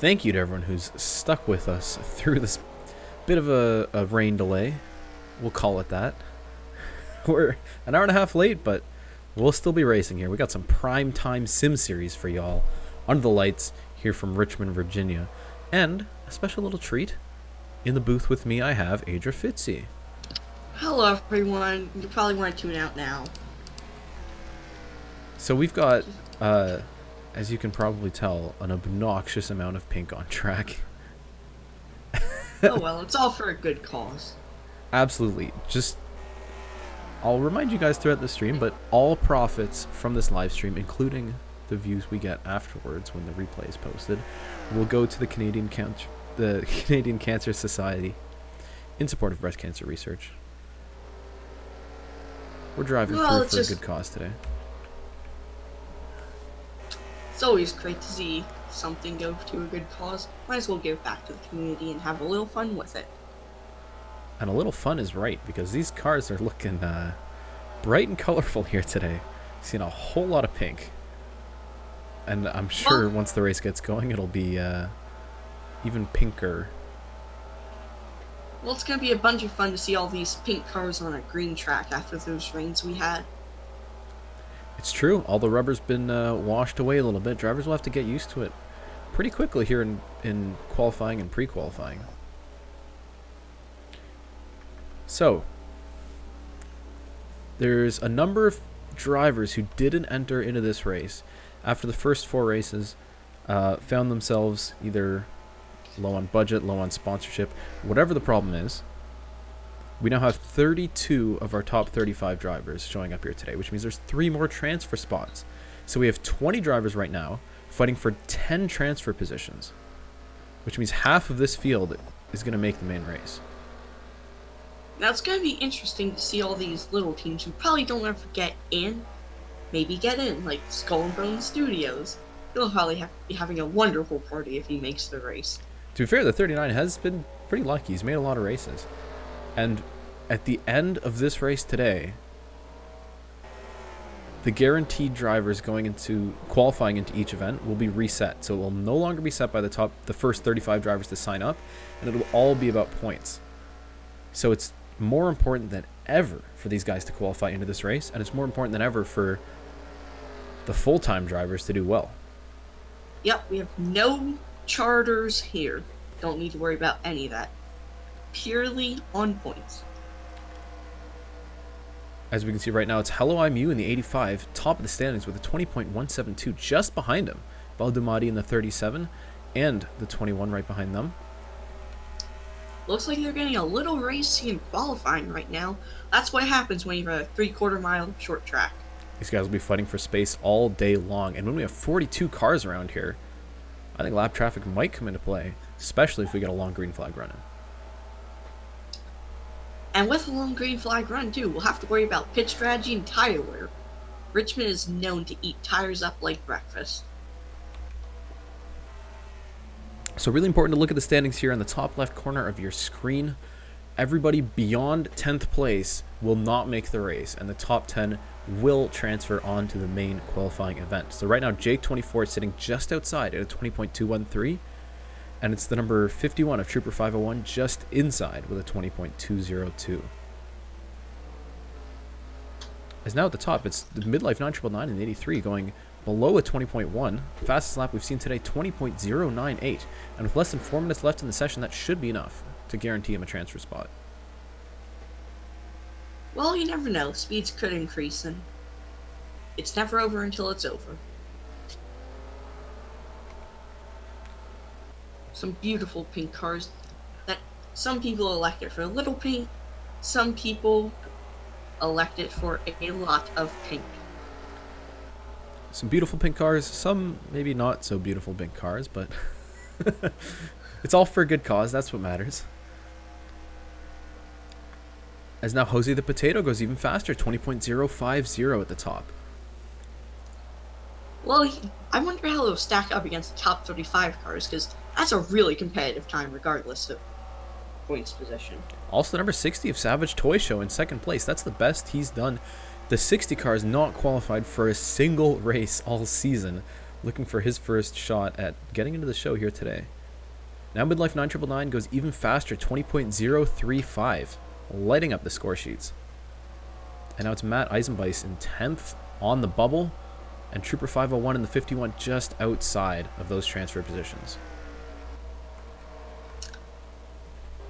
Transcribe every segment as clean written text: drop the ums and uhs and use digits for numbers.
thank you to everyone who's stuck with us through this bit of a rain delay. We'll call it that. We're an hour and a half late, but we'll still be racing here. We got some prime time sim series for y'all under the lights here from Richmond, Virginia. And a special little treat. In the booth with me, I have Adra Fitzy. Hello, everyone. You probably want to tune out now. So we've got, as you can probably tell, an obnoxious amount of pink on track. Oh well, it's all for a good cause. Absolutely. Just, I'll remind you guys throughout the stream, but all profits from this live stream, including the views we get afterwards when the replay is posted, will go to the Canadian Cancer Society in support of breast cancer research. We're driving through for a good cause today. It's always great to see something go to a good cause. Might as well give back to the community and have a little fun with it. And a little fun is right, because these cars are looking bright and colorful here today. Seeing a whole lot of pink. And I'm sure once the race gets going, it'll be even pinker. Well, it's going to be a bunch of fun to see all these pink cars on a green track after those rains we had. It's true. All the rubber's been washed away a little bit. Drivers will have to get used to it pretty quickly here in qualifying and pre-qualifying. So, there's a number of drivers who didn't enter into this race after the first 4 races, found themselves either low on budget, low on sponsorship, whatever the problem is. We now have 32 of our top 35 drivers showing up here today, which means there's 3 more transfer spots. So we have 20 drivers right now fighting for 10 transfer positions, which means half of this field is going to make the main race. Now it's going to be interesting to see all these little teams who probably don't ever get in, maybe get in, like Skull and Bones Studios. He'll probably be having a wonderful party if he makes the race. To be fair, the 39 has been pretty lucky. He's made a lot of races. And at the end of this race today, the guaranteed drivers going into qualifying into each event will be reset. So it will no longer be set by the first 35 drivers to sign up, and it will all be about points. So it's more important than ever for these guys to qualify into this race, and it's more important than ever for the full-time drivers to do well. Yep, we have no charters here. Don't need to worry about any of that. Purely on points. As we can see right now, it's Hello I'm You in the 85, top of the standings with a 20.172, just behind him. Baldumati in the 37, and the 21 right behind them. Looks like they're getting a little racy in qualifying right now. That's what happens when you have a 3/4 mile short track. These guys will be fighting for space all day long, and when we have 42 cars around here, I think lap traffic might come into play, especially if we get a long green flag run in. And with a long green flag run too, we'll have to worry about pit strategy and tire wear. Richmond is known to eat tires up like breakfast. So really important to look at the standings here in the top left corner of your screen. Everybody beyond 10th place will not make the race, and the top 10 will transfer on to the main qualifying event. So right now, Jake 24 is sitting just outside at a 20.213, and it's the number 51 of Trooper 501 just inside with a 20.202. As now at the top, it's the Midlife 9999 in the 83 going below a 20.1. Fastest lap we've seen today, 20.098. And with less than 4 minutes left in the session, that should be enough to guarantee him a transfer spot. Well, you never know. Speeds could increase, and it's never over until it's over. Some beautiful pink cars that some people elect it for a little pink, some people elect it for a lot of pink. Some beautiful pink cars, some maybe not so beautiful pink cars, but it's all for a good cause. That's what matters. As now Jose the Potato goes even faster, 20.050 at the top. Well, I wonder how they'll stack up against the top 35 cars, because that's a really competitive time regardless of points position. Also number 60 of Savage Toy Show in second place. That's the best he's done. The 60 car is not qualified for a single race all season. looking for his first shot at getting into the show here today. Now Midlife 9999 goes even faster, 20.035, lighting up the score sheets. And now it's Matt Eisenbeis in 10th on the bubble, and Trooper 501 in the 51 just outside of those transfer positions.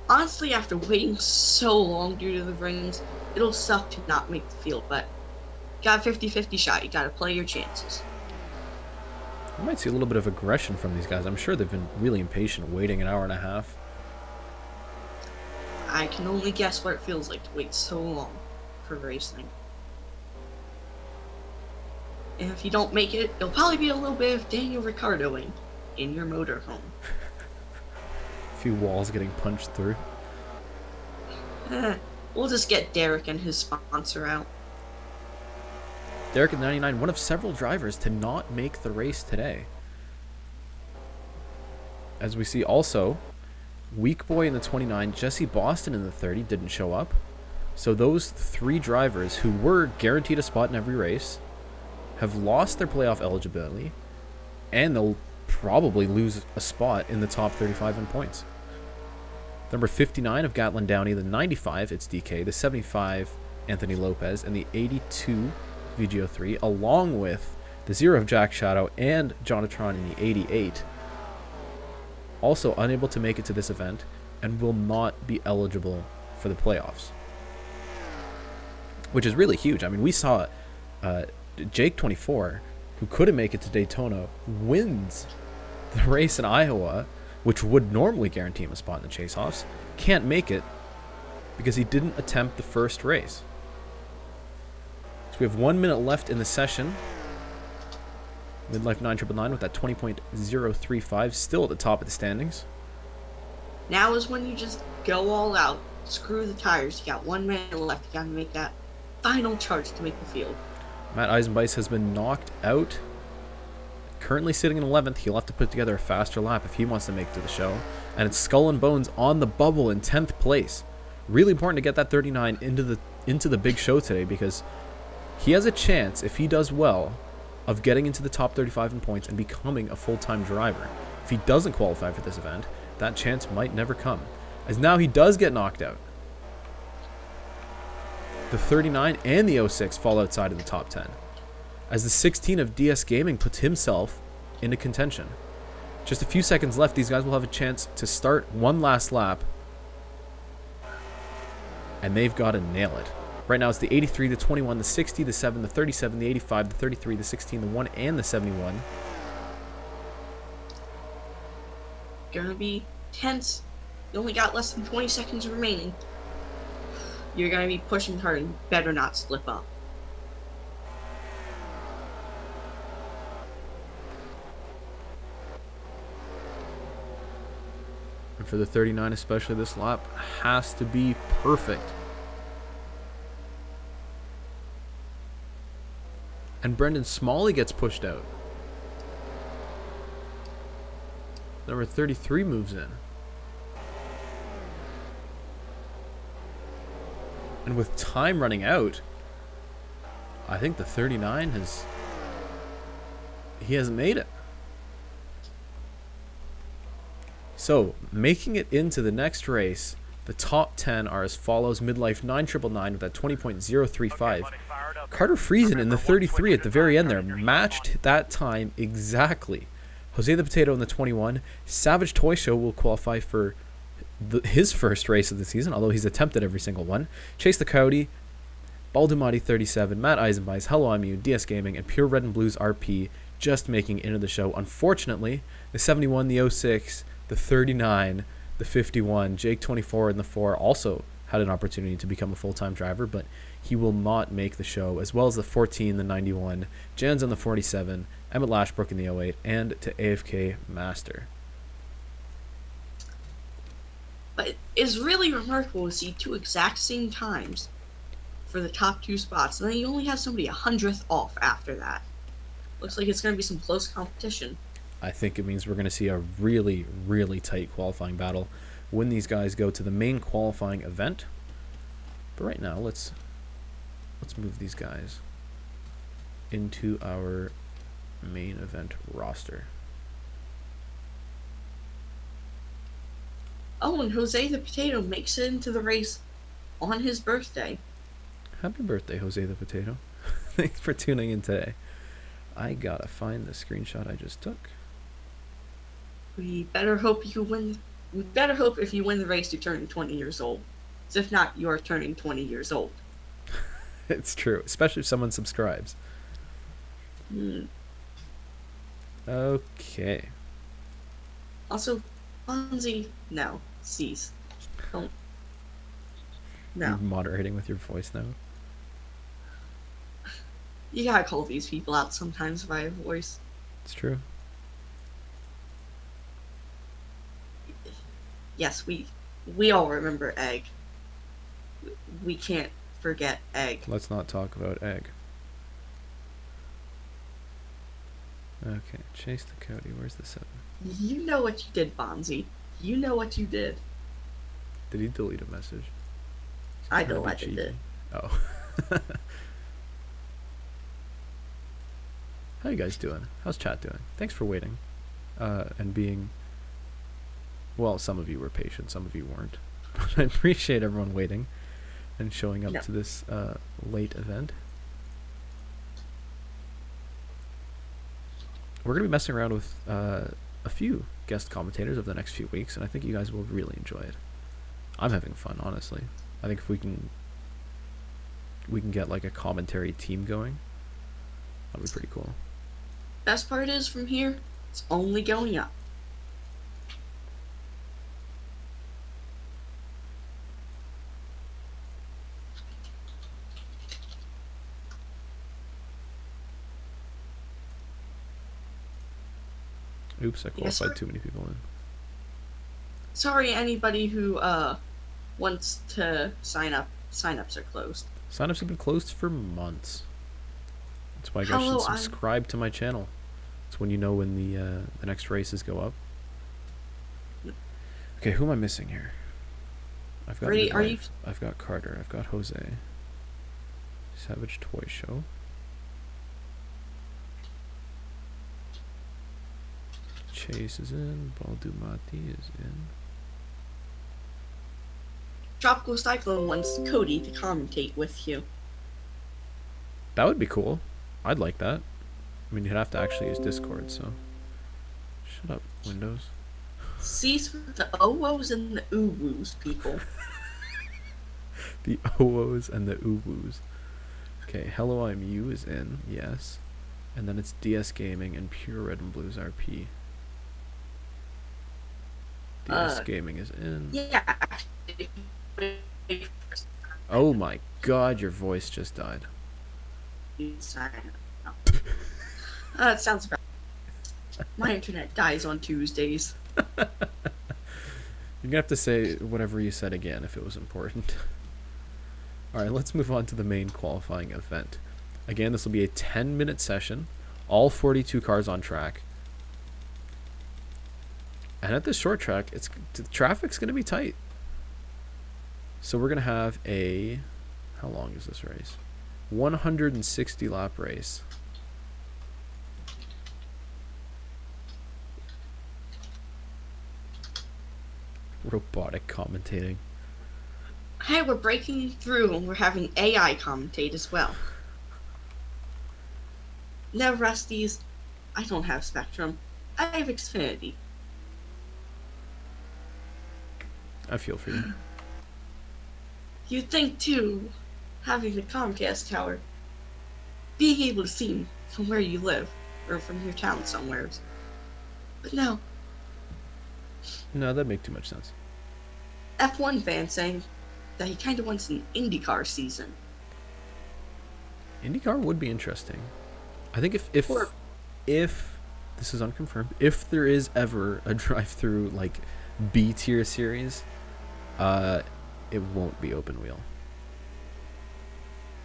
Honestly, after waiting so long due to the rings, it'll suck to not make the field, but got a 50-50 shot. You gotta play your chances. You might see a little bit of aggression from these guys. I'm sure they've been really impatient waiting an hour and a half. I can only guess what it feels like to wait so long for racing. And if you don't make it, it'll probably be a little bit of Daniel Ricciardoing in your motorhome. A few walls getting punched through. We'll just get Derek and his sponsor out. Derek at 99, one of several drivers to not make the race today. As we see also, Weak Boy in the 29, Jesse Boston in the 30 didn't show up. So those three drivers who were guaranteed a spot in every race have lost their playoff eligibility, and they'll probably lose a spot in the top 35 in points. Number 59 of Gatlin Downey, the 95, it's DK, the 75, Anthony Lopez, and the 82, VGO3, along with the 0 of Jack Shadow and Jonatron in the 88, also unable to make it to this event and will not be eligible for the playoffs, which is really huge. I mean, we saw Jake 24, who couldn't make it to Daytona, wins the race in Iowa, which would normally guarantee him a spot in the chase-offs, can't make it because he didn't attempt the first race. So we have 1 minute left in the session. Midlife 9999 with that 20.035, still at the top of the standings. Now is when you just go all out. Screw the tires. You got 1 minute left. You gotta make that final charge to make the field. Matt Eisenbeis has been knocked out. Currently sitting in 11th. He'll have to put together a faster lap if he wants to make it to the show. And it's Skull and Bones on the bubble in 10th place. Really important to get that 39 into the big show today, because he has a chance, if he does well, of getting into the top 35 in points and becoming a full-time driver. If he doesn't qualify for this event, that chance might never come, as now he does get knocked out. The 39 and the 06 fall outside of the top 10, as the 16 of DS Gaming puts himself into contention. Just a few seconds left. These guys will have a chance to start one last lap, and they've got to nail it. Right now it's the 83, the 21, the 60, the 7, the 37, the 85, the 33, the 16, the 1, and the 71. Gonna be tense. You only got less than 20 seconds remaining. You're gonna be pushing hard and better not slip up. And for the 39 especially, this lap has to be perfect. And Brendan Smalley gets pushed out. Number 33 moves in. And with time running out, I think the 39 he hasn't made it. So, making it into the next race, the top 10 are as follows. Midlife 9999 with that 20.035. Carter Friesen in the 33 at the very end there matched that time exactly. Jose the Potato in the 21. Savage Toy Show will qualify for his first race of the season, although he's attempted every single one. Chase the Coyote, Baldumati 37, Matt Eisenbeis, Hello I'm You, DS Gaming, and Pure Red and Blues RP just making it into the show. Unfortunately, the 71, the 06, the 39, the 51, Jake 24 and the 4 also had an opportunity to become a full-time driver, but he will not make the show, as well as the 14, the 91, Jans on the 47, Emmett Lashbrook in the 08, and to AFK Master. But it's really remarkable to see two exact same times for the top two spots, and then you only have somebody 100th off after that. Looks like it's going to be some close competition. I think it means we're going to see a really, really tight qualifying battle when these guys go to the main qualifying event. But right now, let's move these guys into our main event roster. Oh, and Jose the Potato makes it into the race on his birthday. Happy birthday, Jose the Potato. Thanks for tuning in today. I gotta find the screenshot I just took. We better hope you win. We better hope if you win the race, you turn 20 years old. So if not, you are turning 20 years old. It's true, especially if someone subscribes. Okay. Also, Fonzie, no, cease. Don't. No. You're moderating with your voice now. You gotta call these people out sometimes via voice. It's true. Yes, we all remember Egg. We can't forget Egg. Let's not talk about Egg. Okay, chase the Cody. Where's the 7? You know what you did, Bonzi. You know what you did. Did he delete a message? I deleted it. Oh. How you guys doing? How's chat doing? Thanks for waiting. And being... Well, some of you were patient, some of you weren't. But I appreciate everyone waiting and showing up to this late event. We're going to be messing around with a few guest commentators over the next few weeks, and I think you guys will really enjoy it. I'm having fun, honestly. I think if we can get like a commentary team going, that'd be pretty cool. Best part is from here, it's only going up. Oops, I qualified too many people in. Sorry, anybody who wants to sign up. Sign-ups are closed. Sign-ups have been closed for months. That's why you guys should subscribe to my channel. It's when you know when the next races go up. Okay, who am I missing here? I've got Midlife, I've got Carter, I've got Jose. Savage Toy Show. Chase is in. Baldumati is in. Tropical Cyclone wants Cody to commentate with you. That would be cool. I'd like that. I mean, you'd have to actually use Discord, so... Shut up, Windows. Cease with the oh-woos and the ooh-woos, people. The oh-woos and the ooh-woos. Okay, Hello I'm You is in, yes. And then it's DS Gaming and Pure Red and Blues RP. DS Gaming is in. Yeah. Oh my god, your voice just died. That sounds bad. My internet dies on Tuesdays. You're gonna have to say whatever you said again if it was important. Alright, let's move on to the main qualifying event. Again, this will be a 10-minute session. All 42 cars on track. And at this short track, the traffic's going to be tight. So we're going to have a... How long is this race? 160 lap race. Robotic commentating. Hey, we're breaking through and we're having AI commentate as well. No, Rusties, I don't have Spectrum. I have Xfinity. I feel for you. You'd think, too, having the Comcast tower, being able to see from where you live, or from your town somewhere. But no. No, that'd make too much sense. F1 fan saying that he kind of wants an IndyCar season. IndyCar would be interesting. I think if this is unconfirmed, if there is ever a drive-through like B tier series, it won't be open wheel.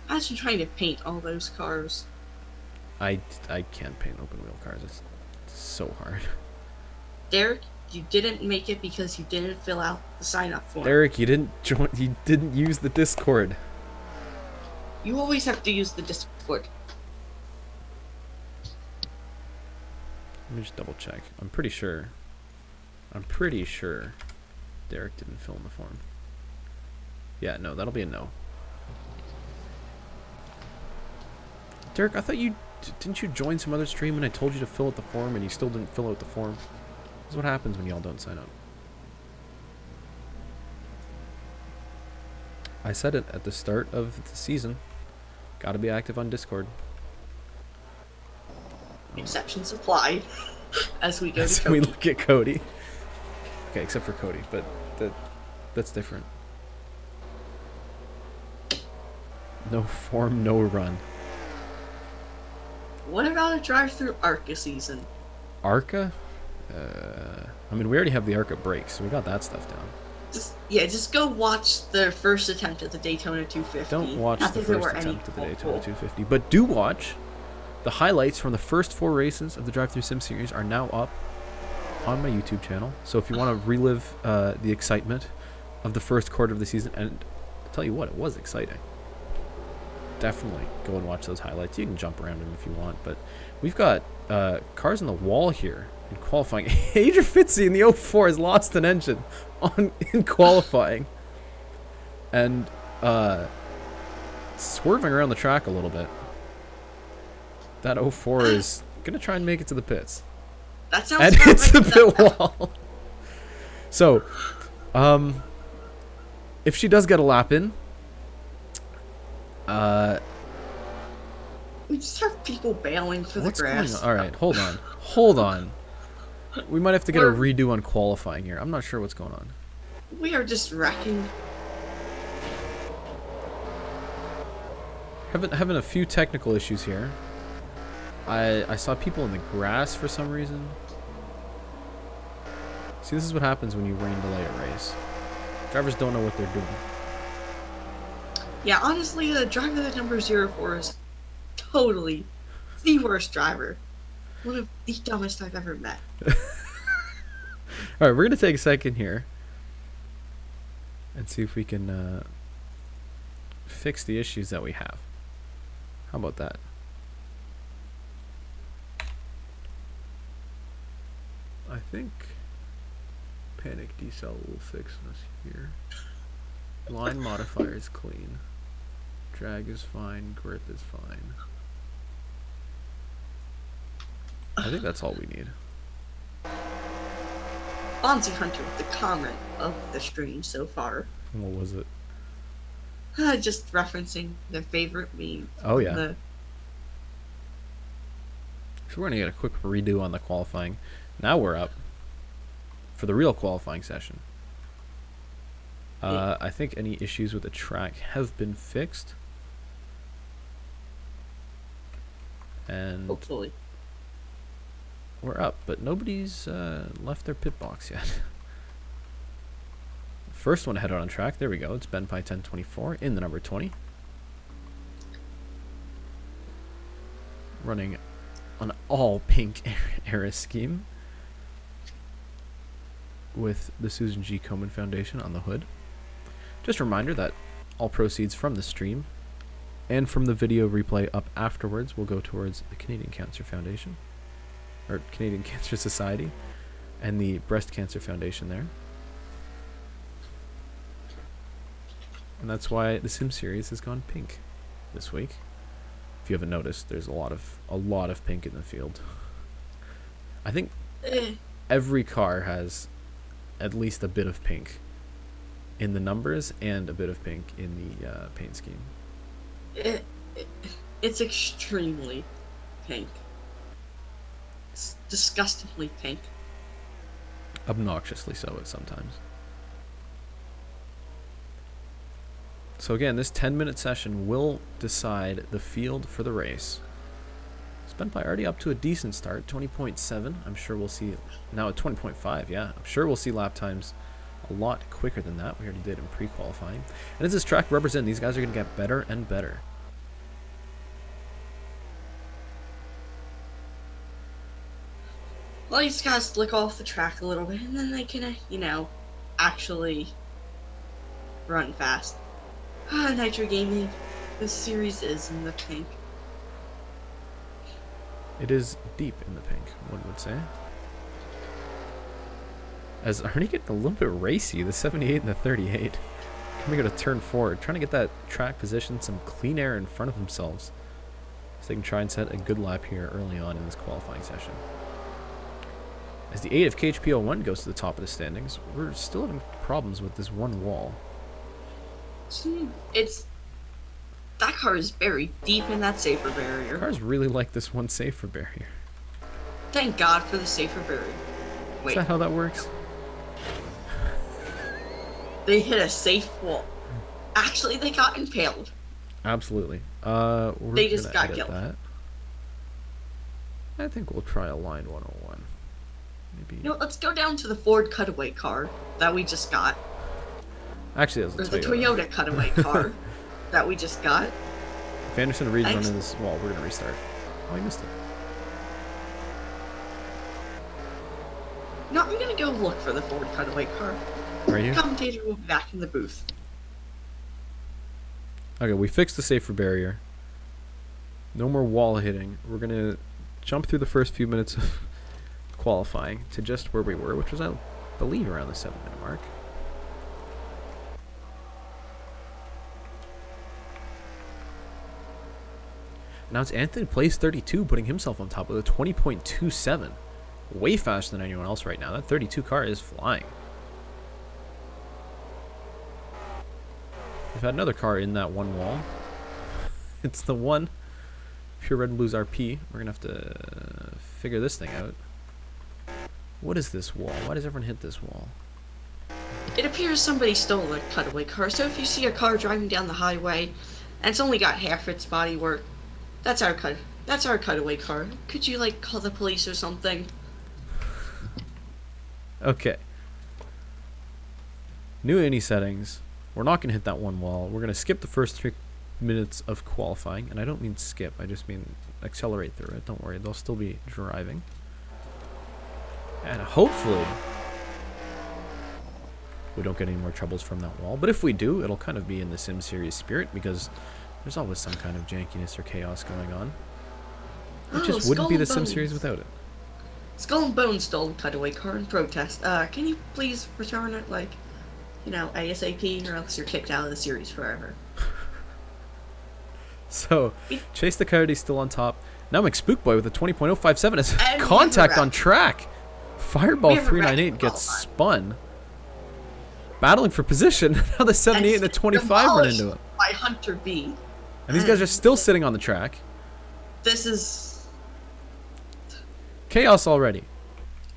Imagine trying to paint all those cars. I can't paint open wheel cars. It's so hard. Derek, you didn't make it because you didn't fill out the sign-up form. Derek, you didn't join. You didn't use the Discord. You always have to use the Discord. Let me just double check. I'm pretty sure Derek didn't fill in the form. Yeah, no, that'll be a no. Derek, I thought didn't you join some other stream and I told you to fill out the form and you still didn't fill out the form? This is what happens when y'all don't sign up. I said it at the start of the season. Gotta be active on Discord. Exceptions apply as we go to As Cody. we look at Cody. Okay, except for Cody, but that's different. No form, no run. What about a drive-through ARCA season? ARCA? I mean, we already have the ARCA break, so we got that stuff down. Just go watch the first attempt at the Daytona 250. Don't watch the first attempt at the Daytona 250, but do watch the highlights from the first 4 races of the DriveThrough Sim series are now up on my YouTube channel. So if you want to relive the excitement of the first quarter of the season, and I'll tell you what, it was exciting. Definitely go and watch those highlights. You can jump around them if you want, but we've got cars on the wall here in qualifying. Adrian Fitzy in the 04 has lost an engine in qualifying and swerving around the track a little bit. That 04 is gonna try and make it to the pits. That sounds and hits the pit wall. So, if she does get a lap in, we just have people bailing for the grass. What's going on? All right, hold on. We might have to get a redo on qualifying here. I'm not sure what's going on. We are just wrecking. Having a few technical issues here. I saw people in the grass for some reason. See, this is what happens when you rain delay a race. Drivers don't know what they're doing. Yeah, honestly, the driver that number 04 is totally the worst driver. One of the dumbest I've ever met. Alright, we're going to take a second here and see if we can fix the issues that we have. How about that? I think Panic Decel will fix us here. Line modifier is clean. Drag is fine. Grip is fine. I think that's all we need. Bonzi Hunter with the comment of the stream so far. What was it? Just referencing their favorite meme. Oh, yeah. So we're going to get a quick redo on the qualifying. Now we're up for the real qualifying session. I think any issues with the track have been fixed. And hopefully. We're up, but nobody's left their pit box yet. First one to head out on track. There we go. It's Ben Pie 1024 in the number 20. Running an all pink era scheme with the Susan G. Komen Foundation on the hood. Just a reminder that all proceeds from the stream and from the video replay up afterwards will go towards the Canadian Cancer Foundation, or Canadian Cancer Society, and the Breast Cancer Foundation there. And that's why the Sim series has gone pink this week. If you haven't noticed, there's a lot of pink in the field. I think every car has at least a bit of pink in the numbers and a bit of pink in the paint scheme. It's extremely pink. It's disgustingly pink. Obnoxiously so at sometimes. So again, this 10-minute session will decide the field for the race. Spent by already up to a decent start, 20.7. I'm sure we'll see now at 20.5. Yeah, I'm sure we'll see lap times a lot quicker than that. We already did in pre-qualifying. And as this track represents, these guys are going to get better and better. Well, you just gotta slick off the track a little bit, and then they can, actually run fast. Nitro Gaming, this series is in the pink. It is deep in the pink, one would say. As Arnie getting a little bit racy, the 78 and the 38. Coming out of turn 4, trying to get that track position, some clean air in front of themselves. So they can try and set a good lap here early on in this qualifying session. As the 8 of KHP01 goes to the top of the standings, we're still having problems with this one wall. That car is buried deep in that safer barrier. Cars really like this one safer barrier. Thank God for the safer barrier. Wait. Is that how that works? They hit a safe wall. Actually, they got impaled. Absolutely. They just got killed. That. I think we'll try a line 101. Maybe. You know, let's go down to the Ford cutaway car that we just got. Actually, that was the Toyota cutaway car that we just got. If Anderson reads running this wall, we're going to restart. Oh, I missed it. No, I'm going to go look for the Ford cutaway car. Right here? The commentator will be back in the booth. Okay, we fixed the safer barrier. No more wall hitting. We're going to jump through the first few minutes of qualifying to just where we were, which was, I believe, around the 7-minute mark. Now it's Anthony Place 32 putting himself on top with a 20.27. Way faster than anyone else right now. That 32 car is flying. We've had another car in that one wall. It's the one Pure Red and Blues RP. We're going to have to figure this thing out. What is this wall? Why does everyone hit this wall? It appears somebody stole a cutaway car, so if you see a car driving down the highway and it's only got half its body work, that's our cutaway car. Could you, like, call the police or something? Okay. New innie settings. We're not going to hit that one wall. We're going to skip the first 3 minutes of qualifying. And I don't mean skip. I just mean accelerate through it. Don't worry. They'll still be driving. And hopefully we don't get any more troubles from that wall. But if we do, it'll kind of be in the Sim Series spirit, because there's always some kind of jankiness or chaos going on. It just wouldn't be the Sim Series without it. Skull and Bones stole a cutaway car in protest. Can you please return it, like, you know, ASAP, or else you're kicked out of the series forever. So, Chase the Coyote's still on top. Now McSpook Boy with a 20.057 as contact on track. Fireball 398 gets spun. Battling for position. Now the 78 and the 25 run into it. By Hunter B. And these guys are still sitting on the track. This is chaos already.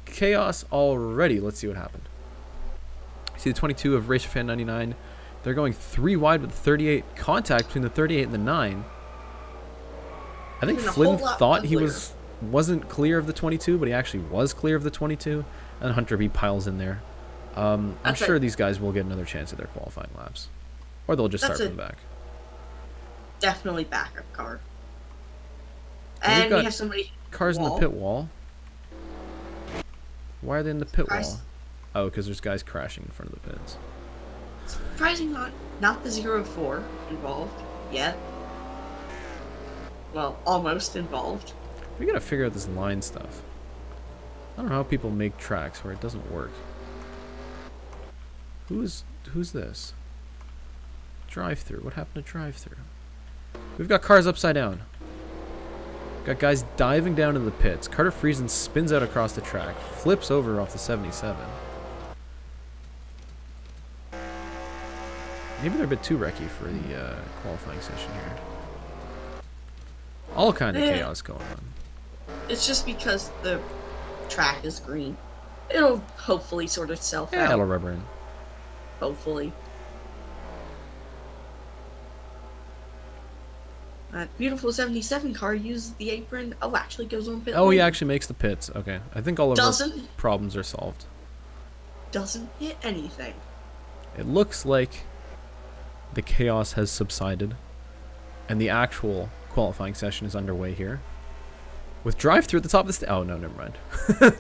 Chaos already. Let's see what happened. See the 22 of RacerFan 99. They're going 3 wide with the 38. Contact between the 38 and the 9. I think Flynn thought he wasn't clear of the 22, but he actually was clear of the 22. And Hunter B piles in there. I'm sure these guys will get another chance at their qualifying laps. Or they'll just start from the back. Definitely backup car. And we have somebody cars in the pit wall. Why are they in the pit wall? Oh, because there's guys crashing in front of the pits. Surprising not the 0-4 involved yet. Well, almost involved. We gotta figure out this line stuff. I don't know how people make tracks where it doesn't work. Who's this? DriveThrough. What happened to DriveThrough? We've got cars upside down. Got guys diving down in the pits. Carter Friesen spins out across the track, flips over off the 77. Maybe they're a bit too wrecky for the qualifying session here. All kind of chaos going on. It's just because the track is green. It'll hopefully sort itself out. It'll rubber in. Hopefully. That beautiful 77 car uses the apron. Oh, actually goes on pit lane. Oh, he actually makes the pits. Okay. I think all of our problems are solved. Doesn't hit anything. It looks like the chaos has subsided and the actual qualifying session is underway here. With DriveThrough at the top of the oh, no, never mind.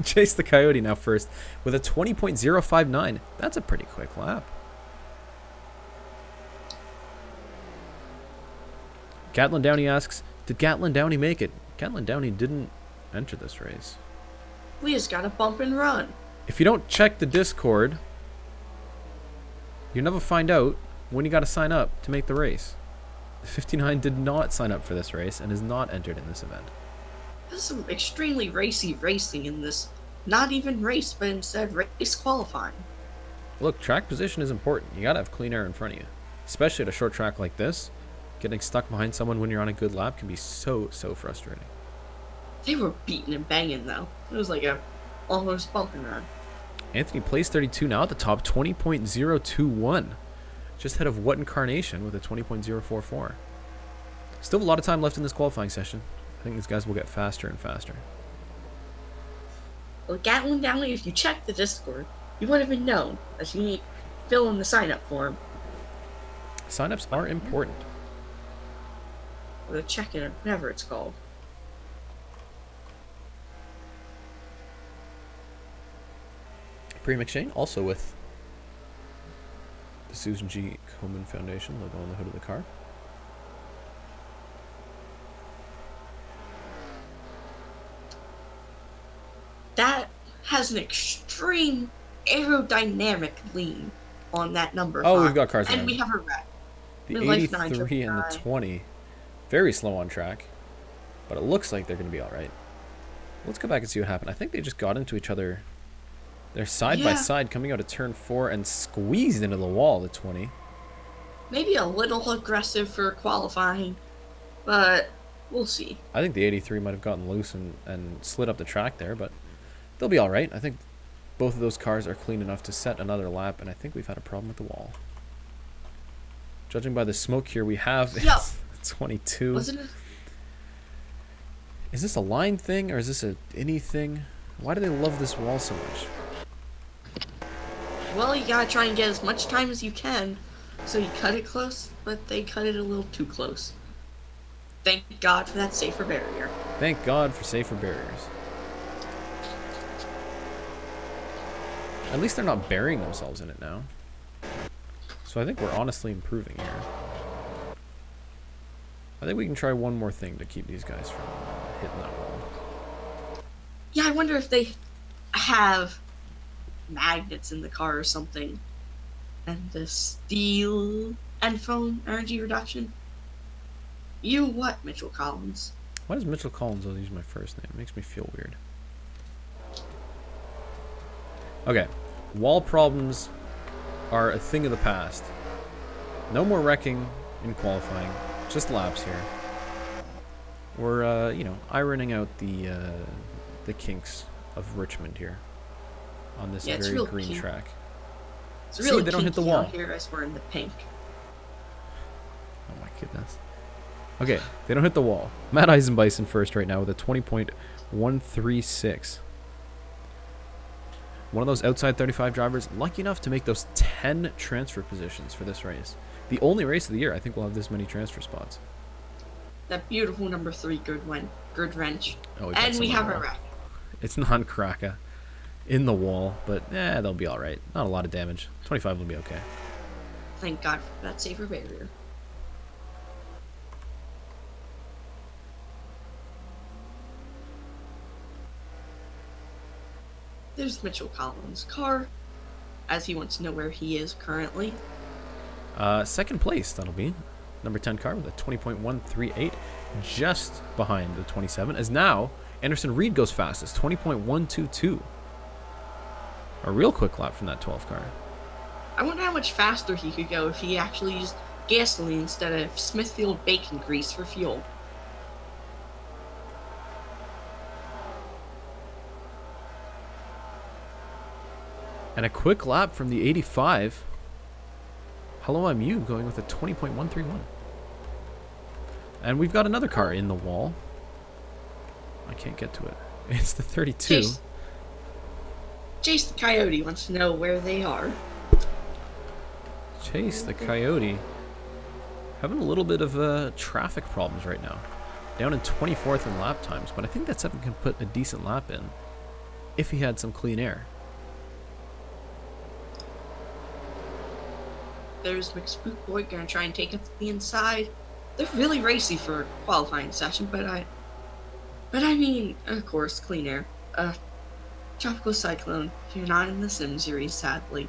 Chase the Coyote now first with a 20.059. That's a pretty quick lap. Gatlin Downey asks, did Gatlin Downey make it? Gatlin Downey didn't enter this race. We just gotta bump and run. If you don't check the Discord, you never find out when you gotta sign up to make the race. 59 did not sign up for this race and is not entered in this event. There's some extremely racy racing in this. Not even race, but instead race qualifying. Look, track position is important. You gotta have clean air in front of you. Especially at a short track like this. Getting stuck behind someone when you're on a good lap can be so frustrating. They were beating and banging though. It was like a almost bump and run. Anthony plays 32 now at the top, 20.021. Just ahead of What Incarnation with a 20.044. Still a lot of time left in this qualifying session. I think these guys will get faster and faster. Well, Gatlin Downey, if you check the Discord, you would have known that you need to fill in the sign-up form. Sign-ups are important. Or the check-in, or whatever it's called. Pre McShane, also with the Susan G. Komen Foundation logo on the hood of the car. That has an extreme aerodynamic lean on that number. Oh, 5. we've got cars and around. we have a wreck. The Midlife 83 and the 9. 20. Very slow on track. But it looks like they're going to be alright. Let's go back and see what happened. I think they just got into each other. They're side by side coming out of turn 4 and squeezed into the wall, the 20. Maybe a little aggressive for qualifying, but we'll see. I think the 83 might have gotten loose and slid up the track there, but they'll be alright. I think both of those cars are clean enough to set another lap, and I think we've had a problem with the wall. Judging by the smoke here, we have 22. Wasn't it? Is this a line thing, or is this a innie thing? Why do they love this wall so much? Well, you gotta try and get as much time as you can, so you cut it close, but they cut it a little too close. Thank God for that safer barrier. Thank God for safer barriers. At least they're not burying themselves in it now. So I think we're honestly improving here. I think we can try one more thing to keep these guys from hitting that wall. Yeah, I wonder if they have magnets in the car or something. And the steel and foam energy reduction. You what, Mitchell Collins? Why does Mitchell Collins always use my first name? It makes me feel weird. Okay. Wall problems are a thing of the past. No more wrecking in qualifying. Just laps here. We're, you know, ironing out the kinks of Richmond here on this very green track. It's really See, they don't hit the wall. Here as we're in the pink. Oh my goodness. Okay, they don't hit the wall. Matt Eisenbison first right now with a 20.136. One of those outside 35 drivers lucky enough to make those 10 transfer positions for this race. The only race of the year I think we'll have this many transfer spots. That beautiful number 3 good wrench. Oh, and we have a wreck. It's non-Kraka in the wall, but they'll be alright. Not a lot of damage. 25 will be okay. Thank God for that safer barrier. There's Mitchell Collins' car, as he wants to know where he is currently. Second place, that'll be. Number 10 car with a 20.138, just behind the 27. As now, Anderson Reed goes fastest, 20.122. A real quick lap from that 12 car. I wonder how much faster he could go if he actually used gasoline instead of Smithfield bacon grease for fuel. And a quick lap from the 85. Hello, I'm you, going with a 20.131. And we've got another car in the wall. I can't get to it. It's the 32. Chase the Coyote wants to know where they are. Chase the Coyote. Having a little bit of traffic problems right now. Down in 24th in lap times, but I think that 7 can put a decent lap in if he had some clean air. There's McSpookboy gonna try and take it to the inside. They're really racy for a qualifying session, but But I mean, of course, clean air. Tropical cyclone. You're not in the Sim series, sadly.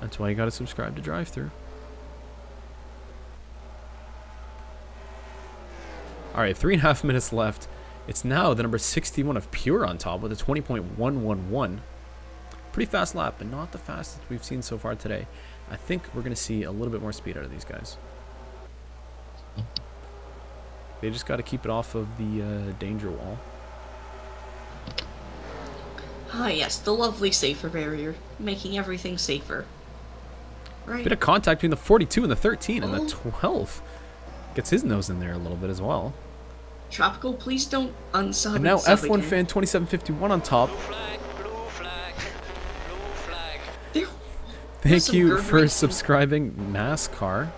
That's why you gotta subscribe to DriveThrough. Alright, 3.5 minutes left. It's now the number 61 of Pure on top with a 20.111. Pretty fast lap, but not the fastest we've seen so far today. I think we're going to see a little bit more speed out of these guys. They just got to keep it off of the danger wall. Ah, yes, the lovely safer barrier, making everything safer. Right. Bit of contact between the 42 and the 13, and the 12 gets his nose in there a little bit as well. Tropical, please don't unsub. And now F1 fan 2751 on top. Thank you for subscribing, NASCAR.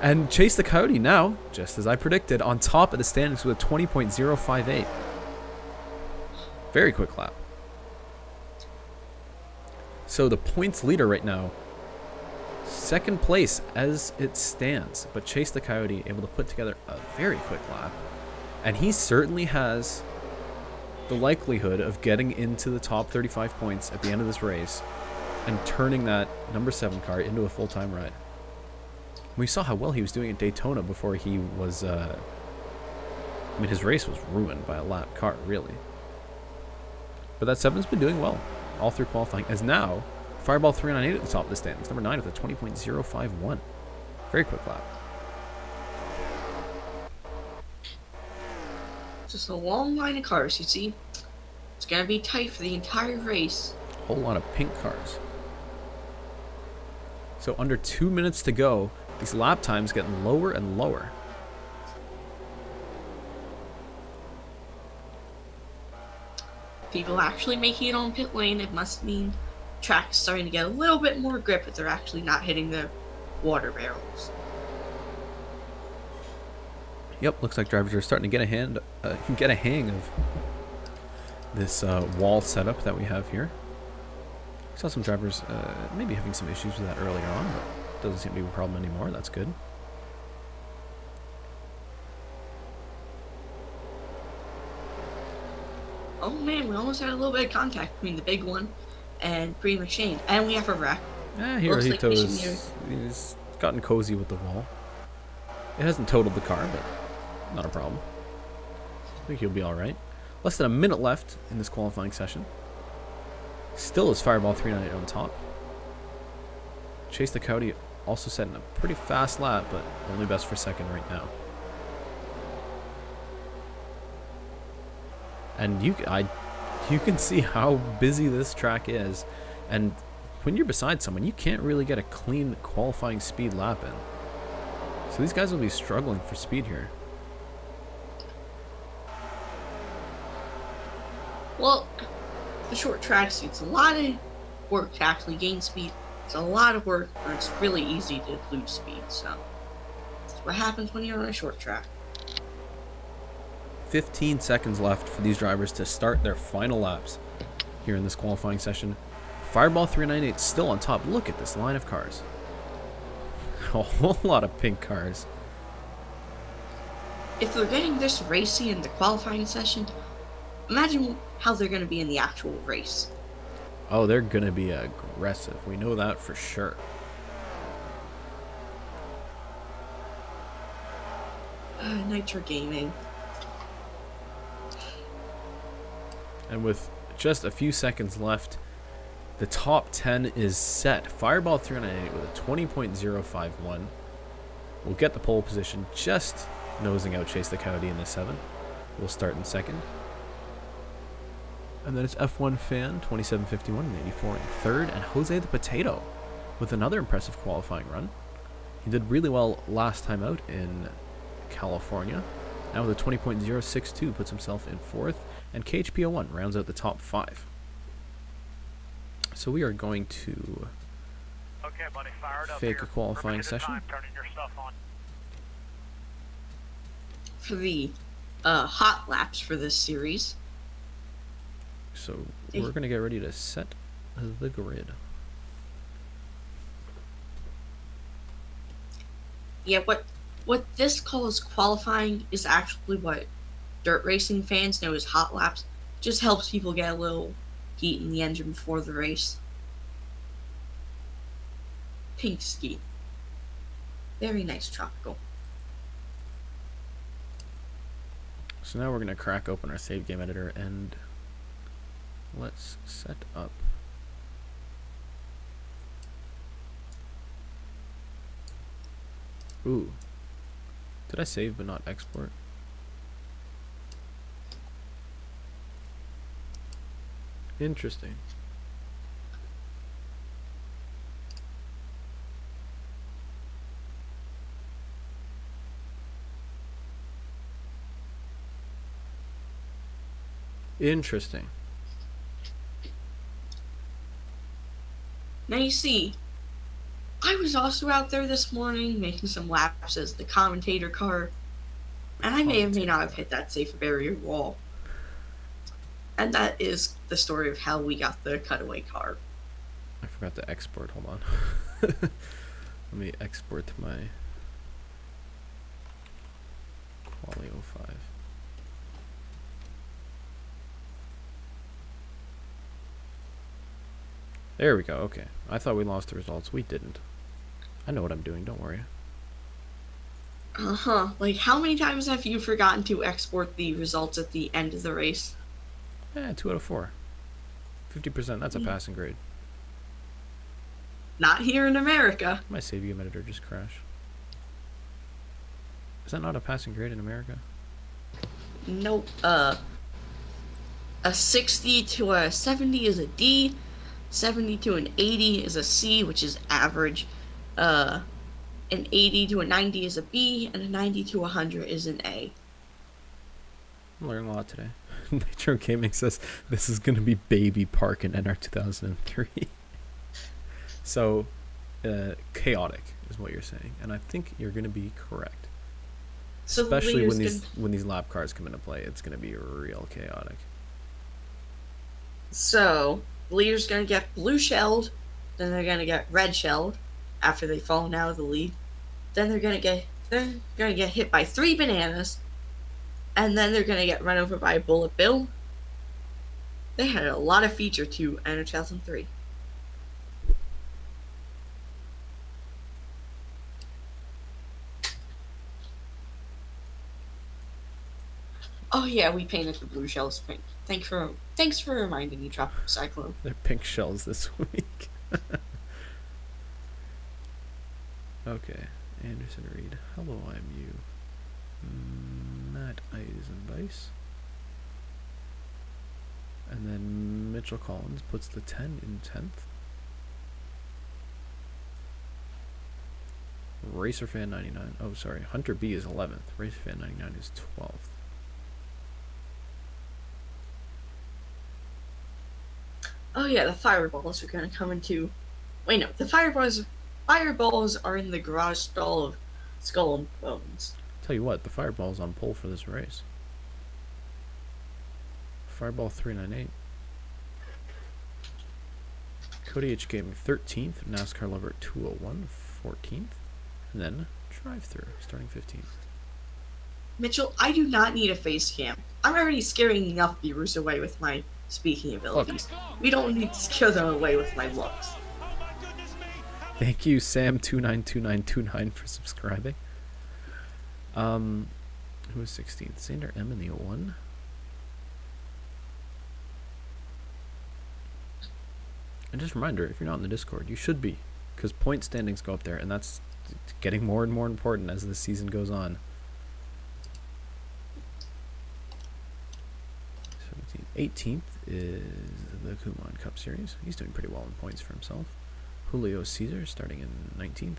And Chase the Coyote now, just as I predicted, on top of the standings with a 20.058. Very quick lap. So the points leader right now, second place as it stands, but Chase the Coyote able to put together a very quick lap. And he certainly has the likelihood of getting into the top 35 points at the end of this race and turning that number 7 car into a full-time ride. We saw how well he was doing at Daytona before he was, I mean, his race was ruined by a lap car, really. But that 7's been doing well all through qualifying, as now Fireball 398 at the top of the standings, number 9 with a 20.051. Very quick lap. Just a long line of cars, you see. It's gonna be tight for the entire race. Whole lot of pink cars. So under 2 minutes to go, these lap times getting lower and lower. People actually making it on pit lane, it must mean track is starting to get a little bit more grip if they're actually not hitting the water barrels. Yep, looks like drivers are starting to get a hang of this wall setup that we have here. Saw some drivers maybe having some issues with that earlier on, but doesn't seem to be a problem anymore. That's good. Oh man, we almost had a little bit of contact between the big one and Bree McShane, and we have a wreck. He's gotten cozy with the wall. It hasn't totaled the car, but not a problem. I think he'll be alright. Less than a minute left in this qualifying session. Still is Fireball 398 on top. Chase the Coyote also setting a pretty fast lap, but only best for second right now. And you can see how busy this track is. And when you're beside someone, you can't really get a clean qualifying speed lap in. So these guys will be struggling for speed here. Well, the short track suits a lot of work to actually gain speed. It's a lot of work, or it's really easy to lose speed. So that's what happens when you're on a short track. 15 seconds left for these drivers to start their final laps here in this qualifying session. Fireball 398 still on top. Look at this line of cars. A whole lot of pink cars. If they're getting this racy in the qualifying session, imagine how they're going to be in the actual race. Oh, they're going to be aggressive. We know that for sure. Nitro Gaming. And with just a few seconds left, the top 10 is set. Fireball 398 with a 20.051 will get the pole position, just nosing out Chase the Coyote in the 7. We'll start in second. And then it's F1 Fan 2751 and 84 in third, and Jose the Potato with another impressive qualifying run. He did really well last time out in California. Now with a 20.062 puts himself in fourth, and KHP01 rounds out the top 5. So we are going to fake a qualifying session. For the hot laps for this series. So we're going to get ready to set the grid. Yeah, what What this calls qualifying is actually what dirt racing fans know as hot laps. Just helps people get a little heat in the engine before the race. Pink ski. Very nice tropical. So now we're going to crack open our save game editor and let's set up. Ooh. Did I save but not export? Interesting. Interesting. Now you see, I was also out there this morning making some laps as the commentator car, and I may or may not have hit that safe barrier wall. And that is the story of how we got the cutaway car. I forgot to export. Hold on. Let me export to my Quali 05. There we go. Okay. I thought we lost the results. We didn't. I know what I'm doing. Don't worry. Uh-huh. Like, how many times have you forgotten to export the results at the end of the race? 2 out of 4. 50%. That's a passing grade. Not here in America. My save game editor just crashed. Is that not a passing grade in America? Nope. A 60 to a 70 is a D. 70 to an 80 is a C, which is average. An 80 to a 90 is a B, and a 90 to a 100 is an A. I'm learning a lot today. Nitro Gaming says this is going to be Baby Park in NR 2003. So, chaotic is what you're saying, and I think you're going to be correct. So especially when these lap cars come into play, it's going to be real chaotic. So, the leader's going to get blue shelled, then they're going to get red shelled after they've fallen out of the lead. Then they're going to get hit by 3 bananas, and then they're going to get run over by a Bullet Bill. They had a lot of feature to NR 2003. Oh yeah, we painted the blue shells pink. Thanks for reminding me, Tropical Cyclone. They're pink shells this week. Okay, Anderson Reed. Hello, I'm you. Matt Eisenbeiss. And then Mitchell Collins puts the 10 in 10th. RacerFan 99. Oh, sorry. Hunter B is 11th. RacerFan 99 is 12th. Oh yeah, the fireballs are gonna come into. Wait, no, the fireballs are in the garage stall of Skull and Bones. Tell you what, the fireball's on pole for this race. Fireball 398. Cody H Gaming 13th. NASCAR Lover 201 14th. And then DriveThrough starting 15th. Mitchell, I do not need a face cam. I'm already scaring enough viewers away with my speaking abilities. We don't need to scare them away with my looks. Thank you, Sam292929 for subscribing. Who was 16th? Sander M in the 01. And just a reminder, if you're not in the Discord, you should be, because point standings go up there, and that's getting more and more important as the season goes on. 18th is the Kumon Cup Series. He's doing pretty well in points for himself. Julio Caesar starting in 19th.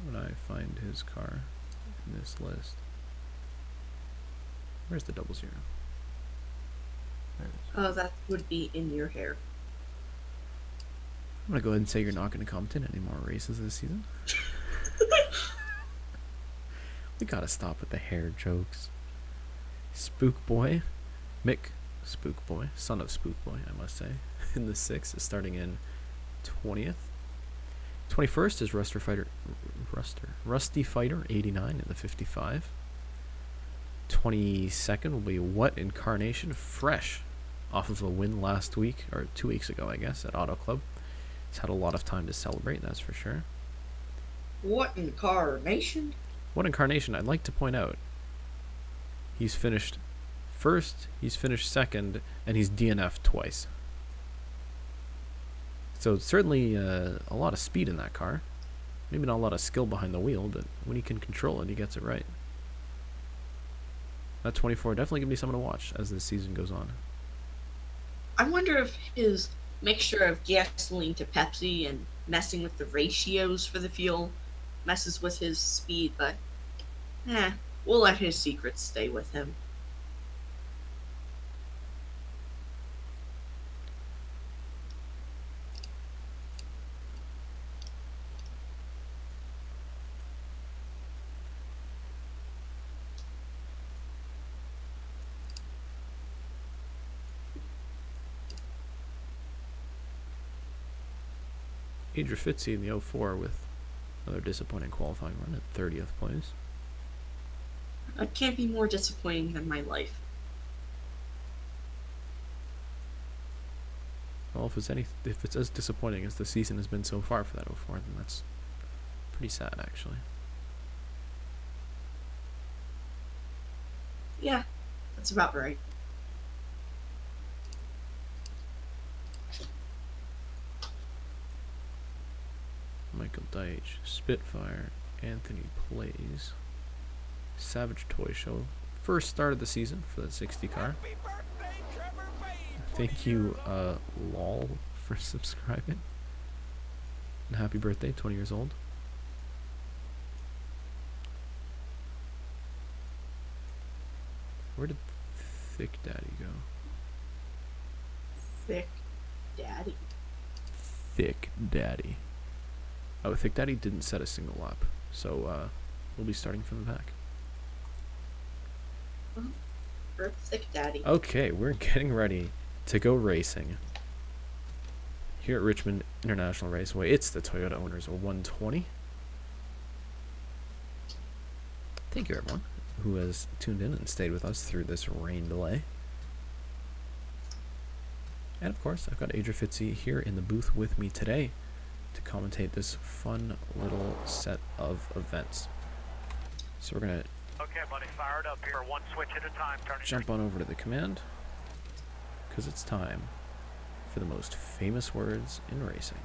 When I find his car in this list. Where's the 00? There it is. Oh, that would be in your hair. I'm going to go ahead and say you're not going to comment in any more races this season. We got to stop with the hair jokes. Spook Boy, Mick Spook Boy, son of Spook Boy, I must say, in the 6th is starting in 20th. 21st is Rusty Fighter 89 in the 55. 22nd will be What Incarnation, fresh off of a win last week, or 2 weeks ago, I guess, at Auto Club. He's had a lot of time to celebrate, that's for sure. What Incarnation? What Incarnation, I'd like to point out, he's finished first, he's finished second, and he's DNF'd twice. So certainly a lot of speed in that car. Maybe not a lot of skill behind the wheel, but when he can control it, he gets it right. That 24 definitely going to be someone to watch as this season goes on. I wonder if his mixture of gasoline to Pepsi and messing with the ratios for the fuel messes with his speed, but we'll let his secrets stay with him. Adrian Fitzy in the 04 with another disappointing qualifying run at 30th place. That can't be more disappointing than my life. Well, if it's as disappointing as the season has been so far for that 04, then that's pretty sad, actually. Yeah, that's about right. Michael Deitch, Spitfire, Anthony Plays, Savage Toy Show. First start of the season for that 60 car. Thank you, LOL, for subscribing. And happy birthday, 20 years old. Where did Thick Daddy go? Thick Daddy. Thick Daddy. Oh, Thick Daddy didn't set a single lap, so we'll be starting from the back. For Thick Daddy. Okay, we're getting ready to go racing here at Richmond International Raceway. It's the Toyota Owners 120. Thank you, everyone who has tuned in and stayed with us through this rain delay. And of course, I've got Adrian Fitzy here in the booth with me today to commentate this fun little set of events. So we're gonna buddy, fired up here. One switch at a time. Jump on over to the command, because it's time for the most famous words in racing.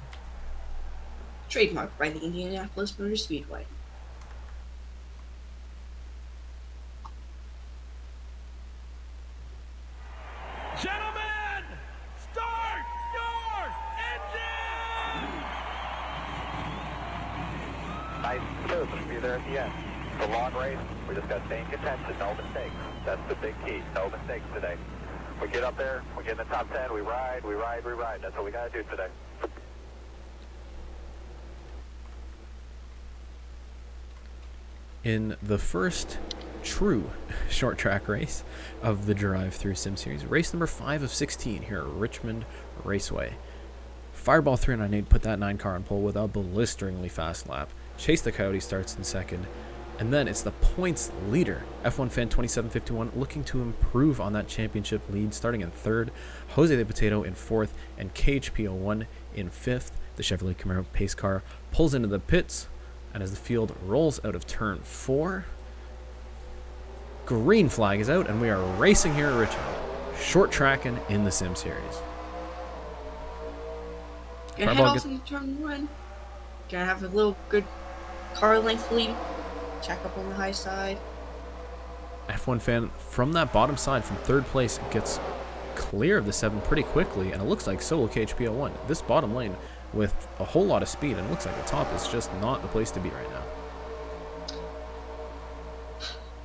Trademarked by the Indianapolis Motor Speedway. Gentlemen, start your engine! Nice and smooth. We'll be there at the end. It's a long race. We just got to stay in contention. No mistakes. That's the big key. No mistakes today. We get up there. We get in the top 10. We ride. We ride. We ride. That's what we got to do today. In the first true short track race of the DriveThrough Sim Series, race number 5 of 16 here at Richmond Raceway. Fireball 398 put that 9 car on pole with a blisteringly fast lap. Chase the Coyote starts in second. And then it's the points leader, F1 Fan 2751, looking to improve on that championship lead, starting in third. Jose the Potato in fourth, and KHP01 in fifth. The Chevrolet Camaro pace car pulls into the pits, and as the field rolls out of turn 4, green flag is out, and we are racing here at Richmond, short tracking in the Sim Series. Gonna head off into turn 1. Gonna have a little good car length lead. Check up on the high side. F1 Fan from that bottom side, from third place, gets clear of the 7 pretty quickly, and it looks like so will KHP01. This bottom lane with a whole lot of speed, and it looks like the top is just not the place to be right now.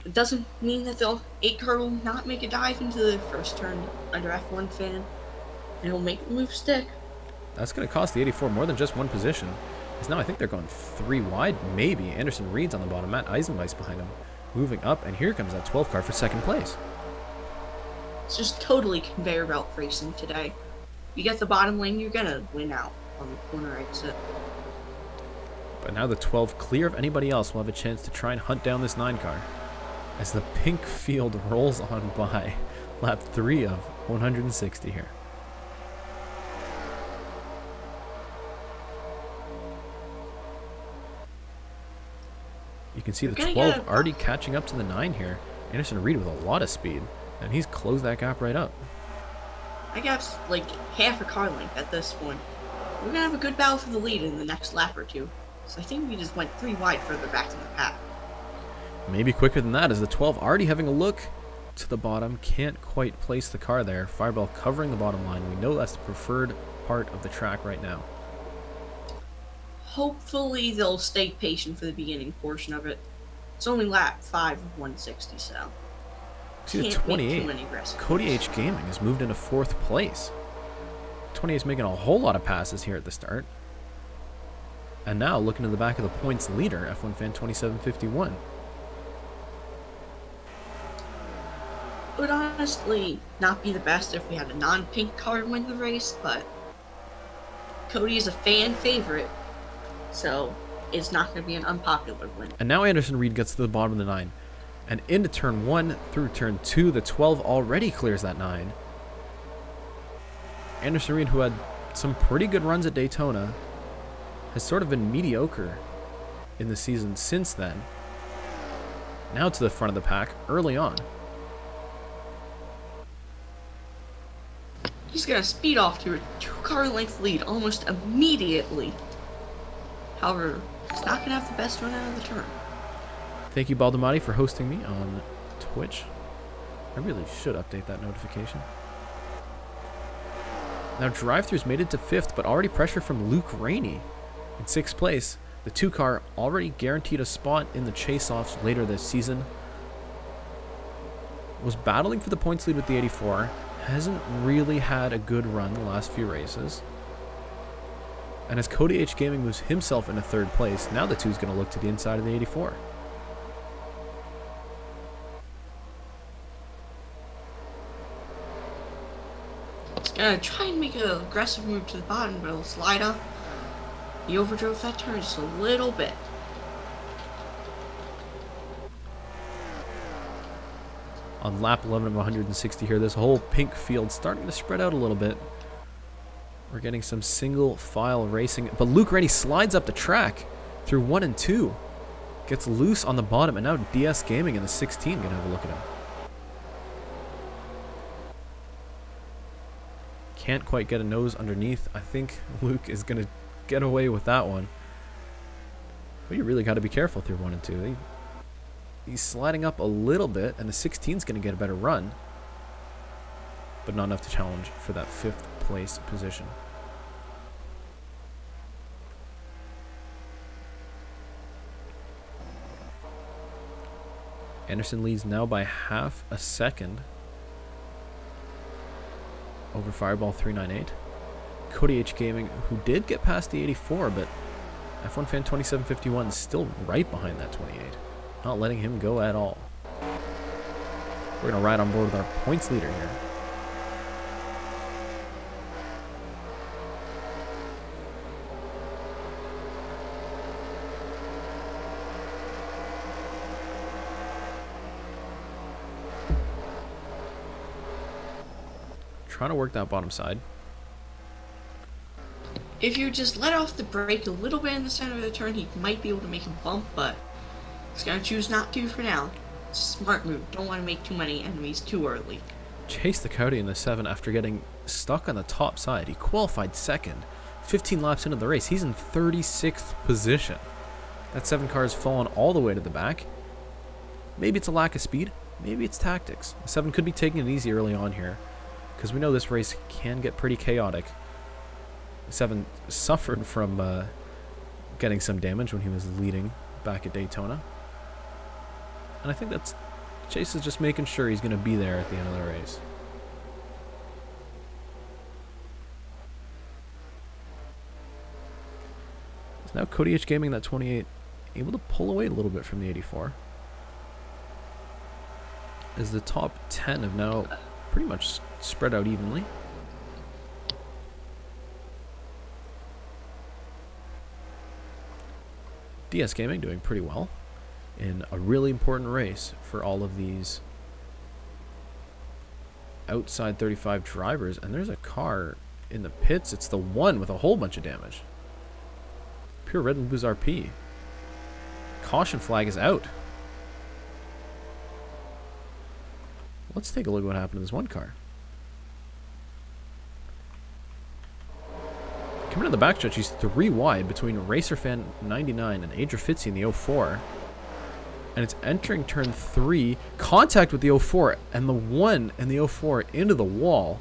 It doesn't mean that the 8 car will not make a dive into the first turn under F1 Fan, and it'll make the move stick. That's going to cost the 84 more than just one position. Because now I think they're going 3 wide, maybe. Anderson Reed's on the bottom, Matt Eisenweiss behind him, moving up, and here comes that 12 car for second place. It's just totally conveyor belt racing today. You get the bottom lane, you're gonna win out on the corner exit. But now the 12 clear of anybody else will have a chance to try and hunt down this 9 car as the pink field rolls on by. Lap 3 of 160 here. You can see the 12 already catching up to the 9 here. Anderson Reed with a lot of speed, and he's closed that gap right up. I guess like half a car length at this point. We're gonna have a good battle for the lead in the next lap or two. So I think we just went 3 wide further back in the pack. Maybe quicker than that, as the 12 already having a look to the bottom. Can't quite place the car there. Fireball covering the bottom line. We know that's the preferred part of the track right now. Hopefully they'll stay patient for the beginning portion of it. It's only lap 5 of 160, so See the 28. Cody H Gaming has moved into 4th place. 28 is making a whole lot of passes here at the start. And now looking to the back of the points leader, F1 Fan 2751. It would honestly not be the best if we had a non-pink car win the race, but Cody is a fan favorite, so it's not going to be an unpopular win. And now Anderson Reed gets to the bottom of the 9. And into turn 1 through turn 2, the 12 already clears that 9. Anderson Reed, who had some pretty good runs at Daytona, has sort of been mediocre in the season since then. Now to the front of the pack early on. He's going to speed off to a 2-car length lead almost immediately. However, he's not going to have the best run out of the turn. Thank you, Baldamati, for hosting me on Twitch. I really should update that notification. Now, DriveThrough's made it to 5th, but already pressure from Luke Rainey in 6th place. The 2-car already guaranteed a spot in the chase-offs later this season. Was battling for the points lead with the 84. Hasn't really had a good run the last few races. And as Cody H Gaming moves himself into 3rd place, now the 2 is going to look to the inside of the 84. He's going to try and make an aggressive move to the bottom, but he'll slide up. He overdrove that turn just a little bit. On lap 11 of 160 here, this whole pink field starting to spread out a little bit. We're getting some single file racing, but Luke Rainey slides up the track through 1 and 2. Gets loose on the bottom, and now DS Gaming in the 16 gonna have a look at him. Can't quite get a nose underneath. I think Luke is gonna get away with that one. But you really got to be careful through 1 and 2. He's sliding up a little bit, and the 16 is going to get a better run, but not enough to challenge for that 5th place position. Anderson leads now by half a second over Fireball 398. Cody H Gaming, who did get past the 84, but F1 Fan 2751 is still right behind that 28. Not letting him go at all. We're going to ride on board with our points leader here. Trying to work that bottom side. If you just let off the brake a little bit in the center of the turn, he might be able to make a bump, but he's going to choose not to for now. It's a smart move. Don't want to make too many enemies too early. Chased the Cody in the 7 after getting stuck on the top side. He qualified 2nd. 15 laps into the race. He's in 36th position. That 7 car has fallen all the way to the back. Maybe it's a lack of speed. Maybe it's tactics. The 7 could be taking it easy early on here, because we know this race can get pretty chaotic. 7 suffered from getting some damage when he was leading back at Daytona. And I think that's Chase is just making sure he's going to be there at the end of the race. So now Cody H Gaming, that 28, able to pull away a little bit from the 84. As the top 10 have now pretty much spread out evenly. DS Gaming doing pretty well in a really important race for all of these outside 35 drivers. And there's a car in the pits. It's the one with a whole bunch of damage. Pure Red and Blues RP. Caution flag is out. Let's take a look at what happened to this one car. Coming to the backstretch, he's 3 wide between RacerFan 99 and Adria Fitzy in the 04. And it's entering turn 3. Contact with the 04 and the 1 and the 04 into the wall.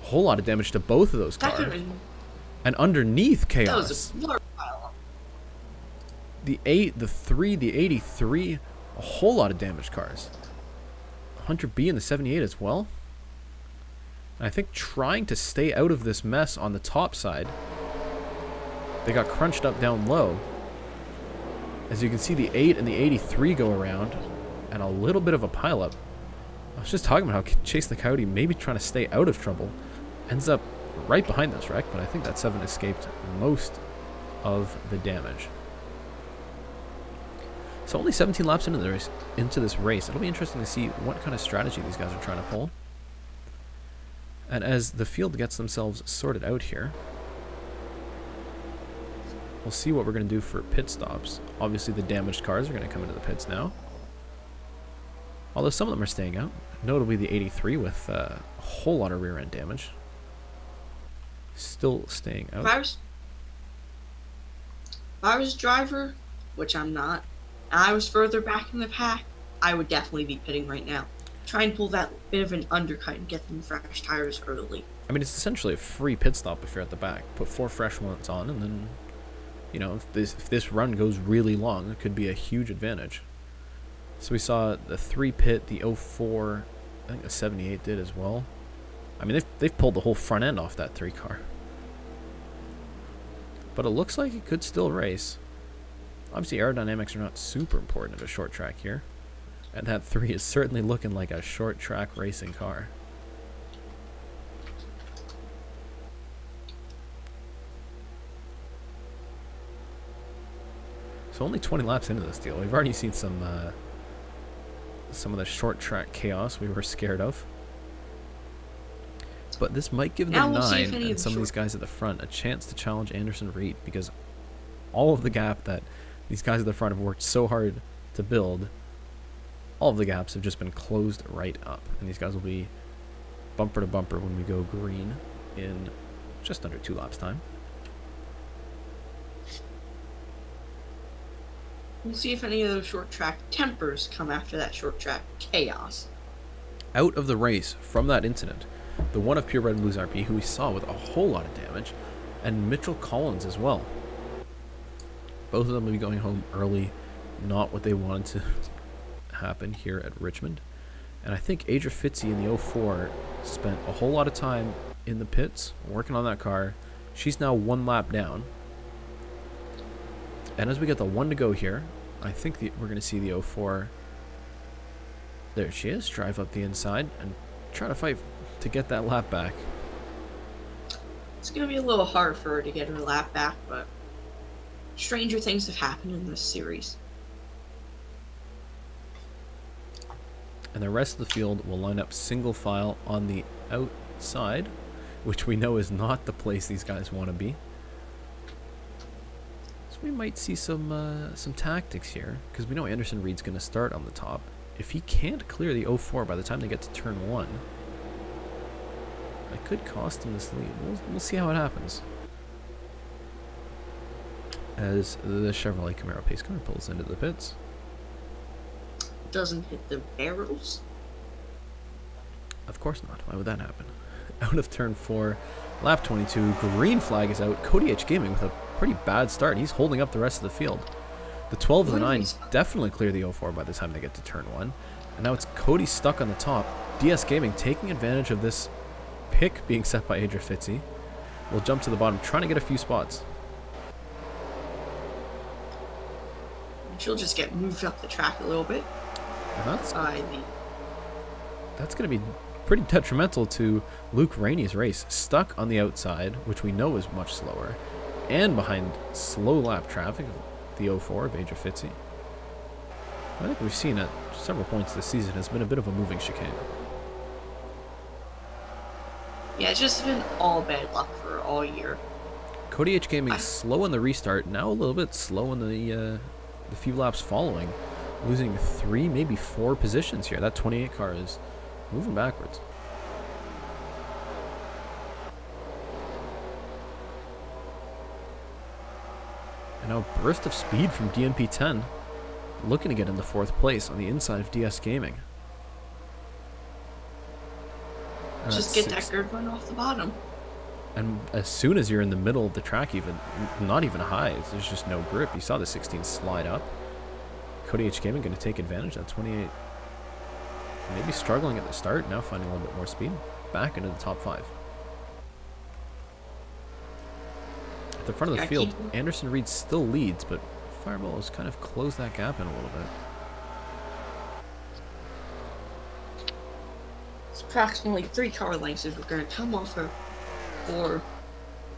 A whole lot of damage to both of those cars. And underneath chaos. That was a large pile. The 8, the 3, the 83. A whole lot of damaged cars. Hunter B in the 78 as well. And I think trying to stay out of this mess on the top side, they got crunched up down low. As you can see, the 8 and the 83 go around, and a little bit of a pileup. I was just talking about how Chase the Coyote, maybe trying to stay out of trouble, ends up right behind this wreck, but I think that 7 escaped most of the damage. So only 17 laps into this race. It'll be interesting to see what kind of strategy these guys are trying to pull. And as the field gets themselves sorted out here, we'll see what we're going to do for pit stops. Obviously, the damaged cars are going to come into the pits now. Although some of them are staying out. Notably the 83 with a whole lot of rear end damage. Still staying out. If I was a driver, which I'm not, and I was further back in the pack, I would definitely be pitting right now. Try and pull that bit of an undercut and get them fresh tires early. I mean, it's essentially a free pit stop if you're at the back. Put 4 fresh ones on, and then, you know, if this run goes really long, it could be a huge advantage. So we saw the 3 pit, the 04, I think the 78 did as well. I mean, they've pulled the whole front end off that 3 car. But it looks like it could still race. Obviously, aerodynamics are not super important at a short track here. And that 3 is certainly looking like a short track racing car. So only 20 laps into this deal. We've already seen some of the short track chaos we were scared of. But this might give the 9 and some of these guys at the front a chance to challenge Anderson Reed, because all of the gap that these guys at the front have worked so hard to build, all of the gaps have just been closed right up. And these guys will be bumper to bumper when we go green in just under 2 laps time. We'll see if any of those short track tempers come after that short track chaos. Out of the race from that incident, the one of Pure Red and Blues RP, who we saw with a whole lot of damage, and Mitchell Collins as well. Both of them will be going home early. Not what they wanted to happen here at Richmond. And I think Adria Fitzy in the 04 spent a whole lot of time in the pits working on that car. She's now 1 lap down. And as we get the 1 to go here, I think we're going to see the 04. There she is. Drive up the inside and try to fight to get that lap back. It's going to be a little hard for her to get her lap back, but stranger things have happened in this series. And the rest of the field will line up single file on the outside, which we know is not the place these guys want to be. So we might see some tactics here, because we know Anderson Reed's going to start on the top. If he can't clear the 04 by the time they get to turn 1, that could cost him this lead. We'll see how it happens. As the Chevrolet Camaro pace car pulls into the pits. Doesn't hit the barrels? Of course not. Why would that happen? Out of turn 4, lap 22, green flag is out. Cody H Gaming with a pretty bad start. He's holding up the rest of the field. The 12 and the 9 definitely clear the 04 by the time they get to turn 1. And now it's Cody stuck on the top. DS Gaming taking advantage of this pick being set by Adria Fitzy. We'll jump to the bottom, trying to get a few spots. She'll just get moved up the track a little bit. And that's going to be pretty detrimental to Luke Rainey's race. Stuck on the outside, which we know is much slower, and behind slow lap traffic, the 04 of Adrian Fitzy. I think we've seen at several points this season has been a bit of a moving chicane. Yeah, it's just been all bad luck for all year. Cody H Gaming slow on the restart, now a little bit slow in the few laps following, losing 3, maybe 4 positions here. That 28 car is moving backwards. And now a burst of speed from DMP10, looking to get into 4th place on the inside of DS Gaming. Just get that good run off the bottom. And as soon as you're in the middle of the track, even not even high, there's just no grip. You saw the 16 slide up. Cody H Gaming going to take advantage of that 28. Maybe struggling at the start, now finding a little bit more speed. Back into the top 5. At the front of the field, Anderson Reed still leads, but Fireball has kind of closed that gap in a little bit. It's approximately 3 car lengths as we're going to come off of 4.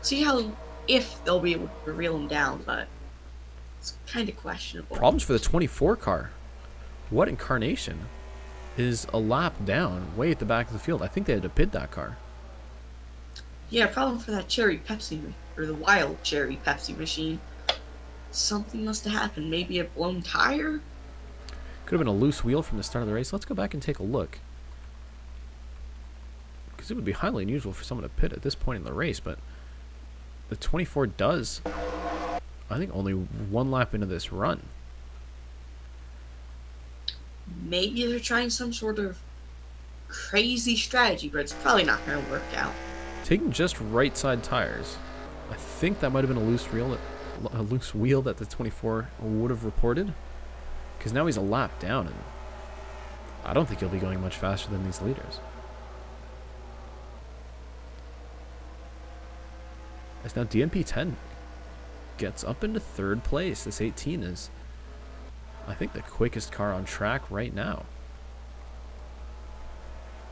See how, if they'll be able to reel them down, but it's kind of questionable. Problems for the 24 car. What incarnation is a lap down way at the back of the field? I think they had to pit that car. Yeah, problem for that cherry Pepsi, or the wild cherry Pepsi machine. Something must have happened. Maybe a blown tire? Could have been a loose wheel from the start of the race. Let's go back and take a look. Because it would be highly unusual for someone to pit at this point in the race, but the 24 does, I think, only 1 lap into this run. Maybe they're trying some sort of crazy strategy, but it's probably not going to work out. Taking just right side tires, I think that might have been a loose wheel that the 24 would have reported, because now he's a lap down, and I don't think he'll be going much faster than these leaders. As now DMP10 gets up into 3rd place. This 18 is, I think, the quickest car on track right now.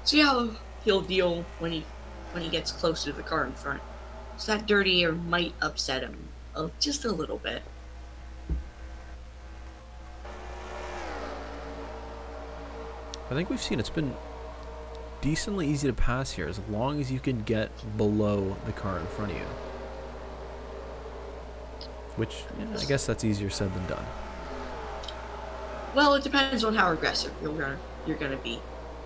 See how he'll deal when he gets close to the car in front. So that dirty air might upset him just a little bit. I think we've seen it's been decently easy to pass here as long as you can get below the car in front of you. Which, yeah, I guess that's easier said than done. Well, it depends on how aggressive you're gonna be.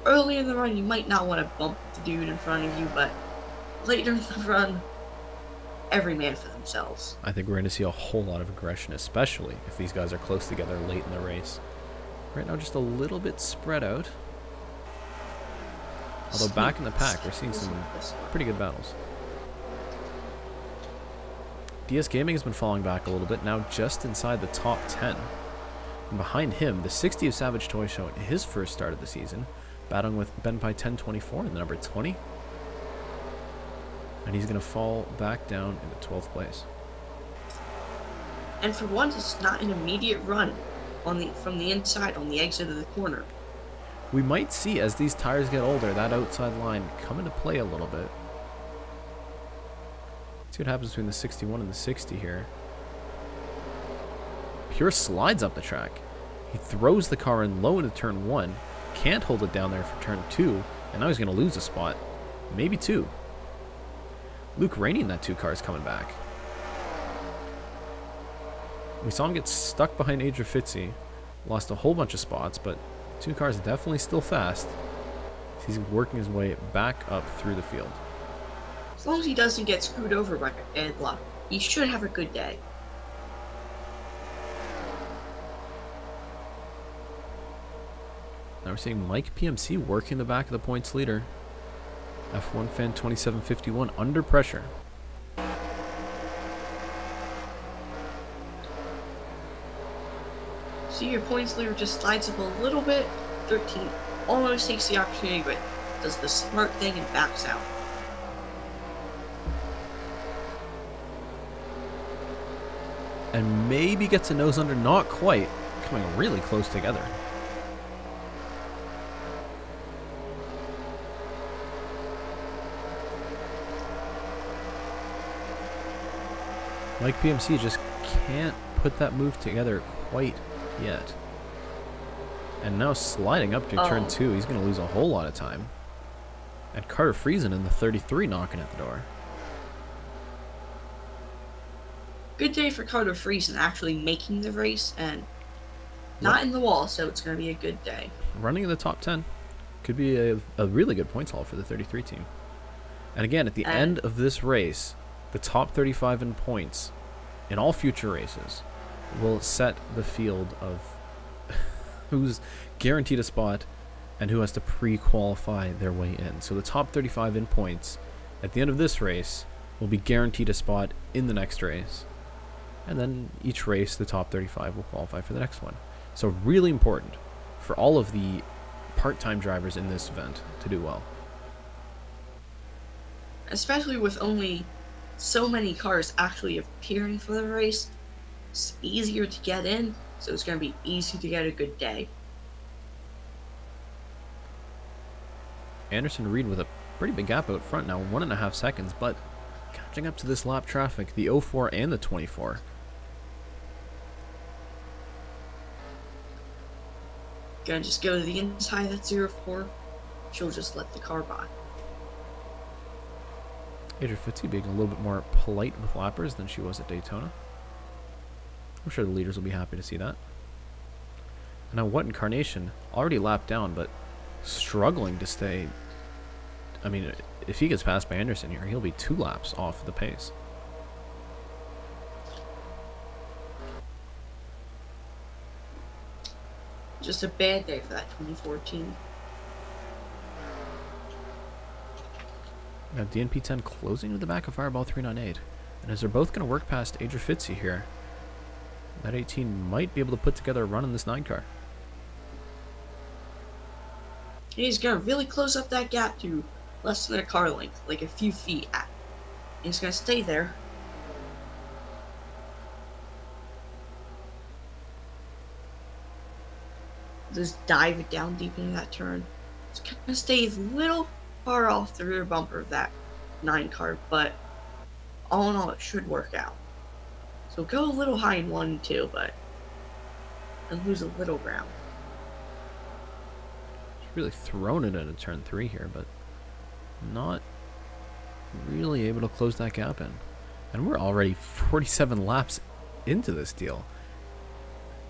Early in the run, you might not want to bump the dude in front of you, but later in the run, every man for themselves. I think we're going to see a whole lot of aggression, especially if these guys are close together late in the race. Right now, just a little bit spread out. Although back in the pack, we're seeing some pretty good battles. DS Gaming has been falling back a little bit, now just inside the top 10. And behind him, the 60 of Savage Toy Show in his first start of the season, battling with Benpai 1024 in the number 20. And he's going to fall back down into 12th place. And for once, it's not an immediate run from the inside on the exit of the corner. We might see, as these tires get older, that outside line come into play a little bit. See what happens between the 61 and the 60 here. Pure slides up the track. He throws the car in low into turn 1. Can't hold it down there for turn 2. And now he's going to lose a spot. Maybe 2. Luke Rainey in that 2 car is coming back. We saw him get stuck behind Adrian Fitzy. Lost a whole bunch of spots, but 2 cars definitely still fast. He's working his way back up through the field. As long as he doesn't get screwed over by bad luck, he should have a good day. Now we're seeing Mike PMC working the back of the points leader. F1 fan 2751 under pressure. See, your points leader just slides up a little bit. 13 almost takes the opportunity, but does the smart thing and backs out. And maybe gets a nose under, not quite. Coming really close together. Mike PMC just can't put that move together quite yet. And now sliding up to turn 2, he's going to lose a whole lot of time. And Carter Friesen in the 33 knocking at the door. Good day for Carter Friesen actually making the race and not in the wall, so it's going to be a good day. Running in the top 10. Could be a really good points haul for the 33 team. And again, at the end of this race, the top 35 in points in all future races will set the field of who's guaranteed a spot and who has to pre-qualify their way in. So the top 35 in points at the end of this race will be guaranteed a spot in the next race. And then each race, the top 35 will qualify for the next one. So really important for all of the part-time drivers in this event to do well. Especially with only so many cars actually appearing for the race, it's easier to get in, so it's going to be easy to get a good day. Anderson Reed with a pretty big gap out front now, 1.5 seconds, but catching up to this lap traffic, the 04 and the 24. Gonna just go to the inside of that 04. She'll just let the car by. Adria Fitzy being a little bit more polite with lappers than she was at Daytona. I'm sure the leaders will be happy to see that. And now what Incarnation, already lapped down, but struggling to stay. I mean, if he gets passed by Anderson here, he'll be 2 laps off the pace. Just a bad day for that 2014. Now DNP 10 closing to the back of Fireball 398. And as they're both going to work past Adria Fitzy here, that 18 might be able to put together a run in this 9 car. He's gonna really close up that gap to less than a car length, like a few feet. And he's gonna stay there. Just dive it down deep into that turn. It's gonna stay a little far off the rear bumper of that 9 car, but all in all, it should work out. So go a little high in 1 and 2, but and lose a little ground. Really thrown it into turn 3 here, but not really able to close that gap in. And we're already 47 laps into this deal.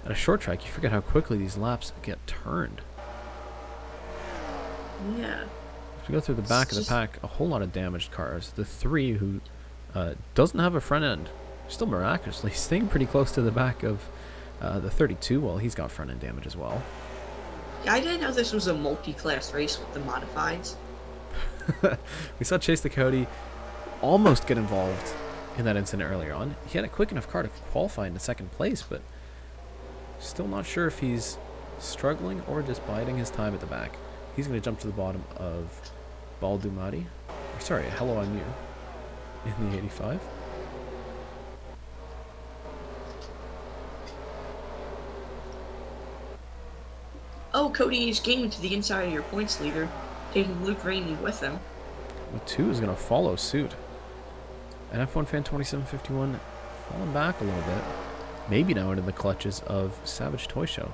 At a short track, you forget how quickly these laps get turned. Yeah. If we go through the back of the pack, a whole lot of damaged cars. The 3 who doesn't have a front end, still miraculously staying pretty close to the back of the 32. Well, he's got front end damage as well. Yeah, I didn't know this was a multi-class race with the modifieds. We saw Chase Ducote almost get involved in that incident earlier on. He had a quick enough car to qualify into 2nd place, but still not sure if he's struggling or just biding his time at the back. He's going to jump to the bottom of Baldumati. Sorry, Hello I'm You in the 85. Oh, Cody H. Gaming to the inside of your points leader, taking Luke Rainey with him. The 2 is going to follow suit. And F1 Fan 2751 falling back a little bit. Maybe now into the clutches of Savage Toy Show.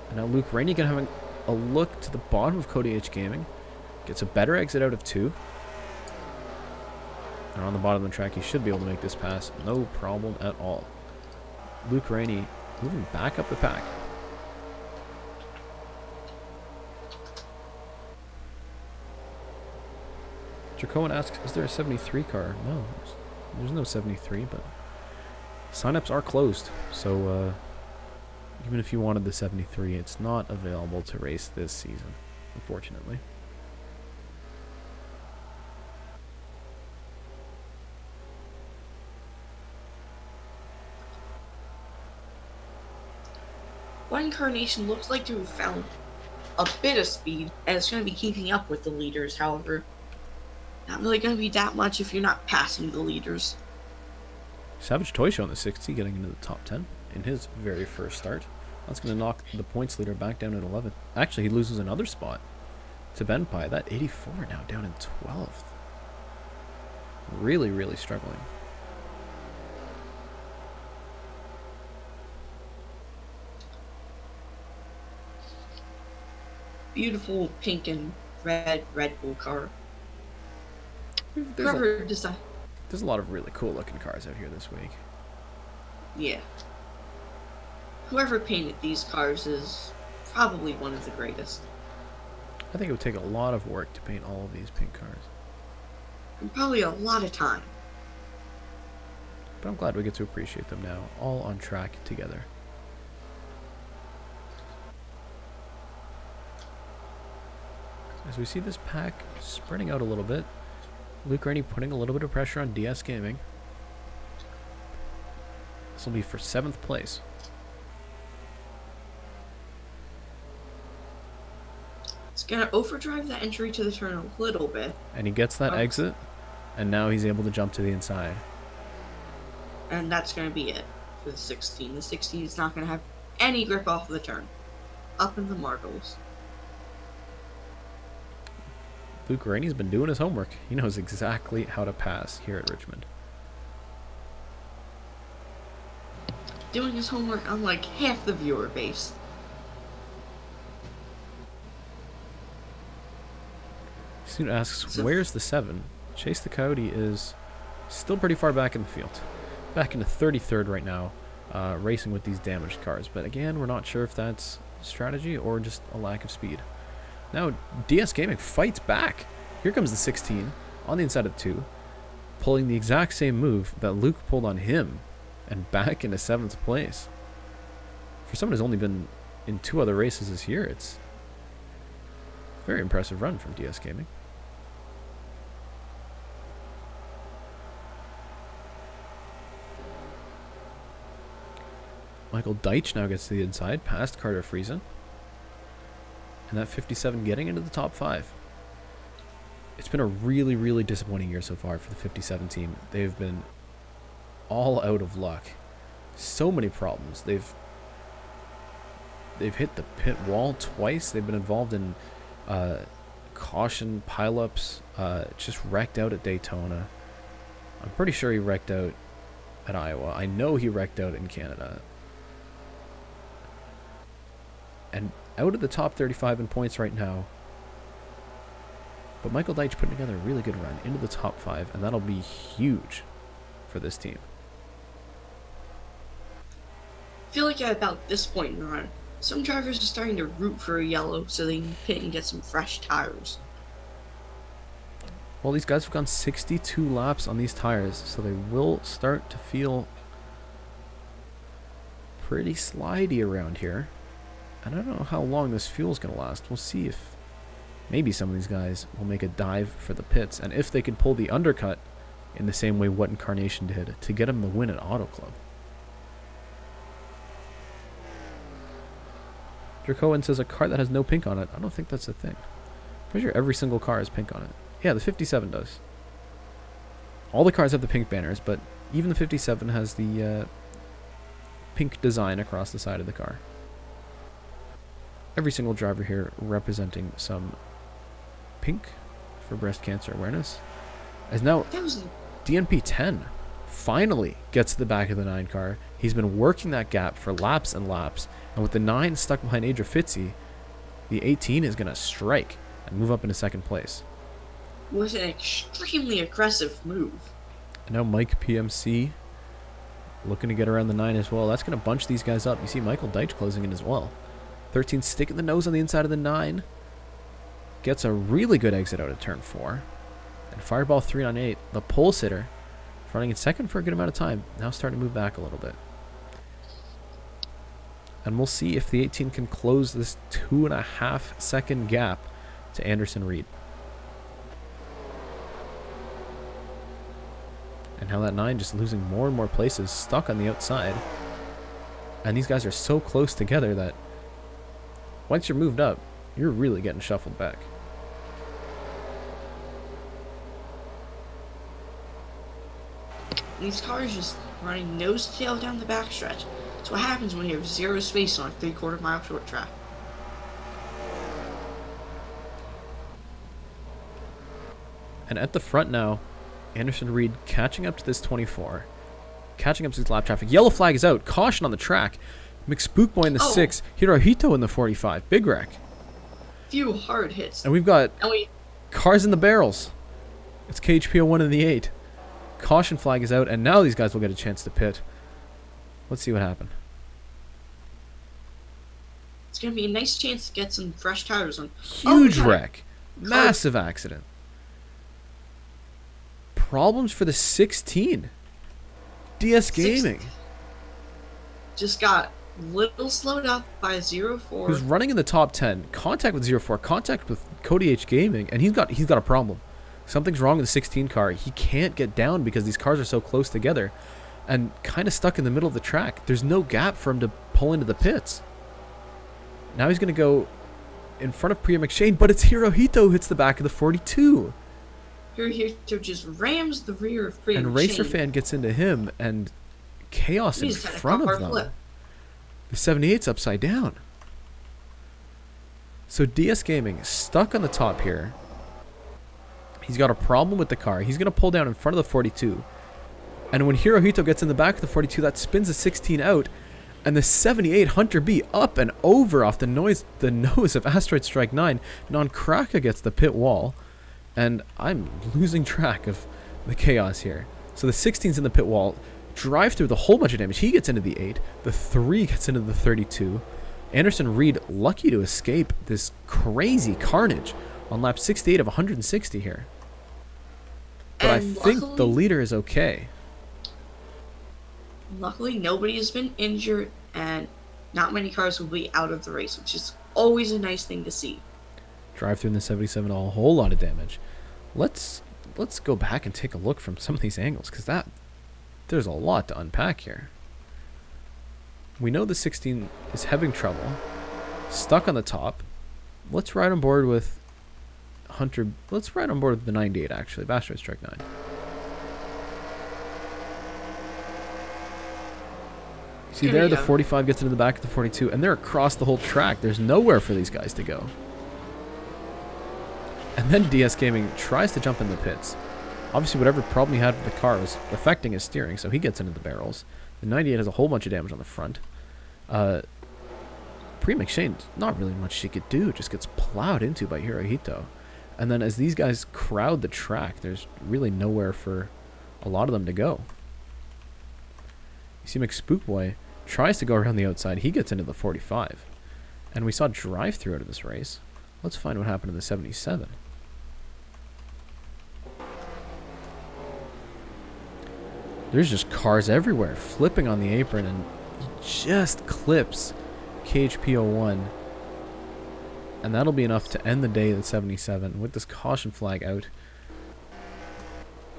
And now Luke Rainey going to have a look to the bottom of Cody H. Gaming. Gets a better exit out of 2. And on the bottom of the track, he should be able to make this pass. No problem at all. Luke Rainey moving back up the pack. Jacoan asks, is there a 73 car? No, there's no 73, but signups are closed. So even if you wanted the 73, it's not available to race this season, unfortunately. One Incarnation looks like to have found a bit of speed, and it's going to be keeping up with the leaders, however. Not really going to be that much if you're not passing the leaders. Savage Toy Show in the 60 getting into the top 10 in his very first start. That's going to knock the points leader back down at 11. Actually, he loses another spot to Ben Pye. That 84 now down in 12th. Really, really struggling. beautiful pink and red Red Bull car. There's Whoever decided, a lot of really cool looking cars out here this week. yeah. Whoever painted these cars is probably one of the greatest. I think it would take a lot of work to paint all of these pink cars. And probably a lot of time. But I'm glad we get to appreciate them now, all on track together. As we see this pack spreading out a little bit, Luke Rainey putting a little bit of pressure on DS Gaming. This will be for 7th place. It's gonna overdrive that entry to the turn a little bit. And he gets that exit, and now he's able to jump to the inside. And that's gonna be it for the 16. The 16 is not gonna have any grip off of the turn. Up in the marbles. Luke Rainey's been doing his homework. He knows exactly how to pass here at Richmond. Doing his homework on like half the viewer base. Student asks, So- where's the 7? Chase the Coyote is still pretty far back in the field. Back into 33rd right now, racing with these damaged cars. But again, we're not sure if that's strategy or just a lack of speed. Now, DS Gaming fights back. Here comes the 16 on the inside of 2, pulling the exact same move that Luke pulled on him, and back into 7th place. For someone who's only been in 2 other races this year, it's a very impressive run from DS Gaming. Michael Deitch now gets to the inside, past Carter Friesen. And that 57 getting into the top 5. It's been a really, really disappointing year so far for the 57 team. They've been all out of luck. So many problems. They've hit the pit wall twice. They've been involved in caution pileups. Just wrecked out at Daytona. I'm pretty sure he wrecked out at Iowa. I know he wrecked out in Canada. And out of the top 35 in points right now. But Michael Deitch putting together a really good run into the top 5, and that'll be huge for this team. I feel like at about this point in the run, some drivers are starting to root for a yellow so they can pit and get some fresh tires. Well, these guys have gone 62 laps on these tires, so they will start to feel pretty slidey around here. And I don't know how long this fuel's going to last. We'll see if maybe some of these guys will make a dive for the pits, and if they can pull the undercut in the same way what Incarnation did to get them the win at Auto Club. Dracoan says a car that has no pink on it. I don't think that's a thing. Pretty sure every single car has pink on it. Yeah, the 57 does. All the cars have the pink banners, but even the 57 has the pink design across the side of the car. Every single driver here representing some pink for breast cancer awareness. As now DNP 10 finally gets to the back of the 9 car. He's been working that gap for laps and laps, and with the 9 stuck behind Adria Fitzy, the 18 is going to strike and move up into 2nd place. Was an extremely aggressive move. And now Mike PMC looking to get around the 9 as well. That's going to bunch these guys up. You see Michael Deitch closing in as well. 13 sticking the nose on the inside of the 9. Gets a really good exit out of turn 4. And Fireball 3 on 8. The pole sitter running in 2nd for a good amount of time. Now starting to move back a little bit. And we'll see if the 18 can close this 2.5 second gap to Anderson Reed. And how that 9 just losing more and more places, stuck on the outside. And these guys are so close together that once you're moved up, you're really getting shuffled back. These cars just running nose to tail down the backstretch. That's what happens when you have zero space on a 3/4 mile short track. And at the front now, Anderson Reed catching up to this 24. Catching up to his lap traffic. Yellow flag is out. Caution on the track. McSpookboy in the 6. Hirohito in the 45. Big wreck. few hard hits. And we've got And we cars in the barrels. It's KHPO1 in the 8. Caution flag is out, and now these guys will get a chance to pit. Let's see what happened. It's gonna be a nice chance to get some fresh tires on. Huge Oh, we got wreck. Massive accident. Problems for the 16. DS Gaming. Just got little slowed up by 04. Who's running in the top 10. Contact with 04. Contact with Cody H Gaming, and he's got a problem. Something's wrong with the 16 car. He can't get down because these cars are so close together and kind of stuck in the middle of the track. There's no gap for him to pull into the pits. Now he's going to go in front of Priya McShane, but it's Hirohito who hits the back of the 42. Hirohito just rams the rear of Priya And McShane. Racer Fan gets into him, and chaos in He's had a front of car them. flip. The 78's upside down. So DS Gaming is stuck on the top here. He's got a problem with the car. He's going to pull down in front of the 42. And when Hirohito gets in the back of the 42, that spins the 16 out. And the 78 Hunter B up and over off the nose of Asteroid Strike 9. Non-Kraka gets the pit wall. And I'm losing track of the chaos here. So the 16's in the pit wall. DriveThrough the whole bunch of damage. He gets into the 8. The 3 gets into the 32. Anderson Reed lucky to escape this crazy carnage on lap 68 of 160 here. But I think the leader is okay. Luckily, nobody has been injured, and not many cars will be out of the race, which is always a nice thing to see. DriveThrough in the 77, a whole lot of damage. Let's go back and take a look from some of these angles, because there's a lot to unpack here. We know the 16 is having trouble, stuck on the top. Let's ride on board with Hunter. Let's ride on board with the 98 actually, Asteroid Strike 9. See there, the 45 gets into the back of the 42, and they're across the whole track. There's nowhere for these guys to go. And then DS Gaming tries to jump in the pits. Obviously, whatever problem he had with the car was affecting his steering, so he gets into the barrels. The 98 has a whole bunch of damage on the front. Priya McShane, not really much she could do. Just gets plowed into by Hirohito. And then as these guys crowd the track, there's really nowhere for a lot of them to go. You see McSpookboy tries to go around the outside. He gets into the 45. And we saw DriveThrough out of this race. Let's find what happened to the 77. There's just cars everywhere, flipping on the apron, and he just clips KHPO1. And that'll be enough to end the day of the 77 with this caution flag out.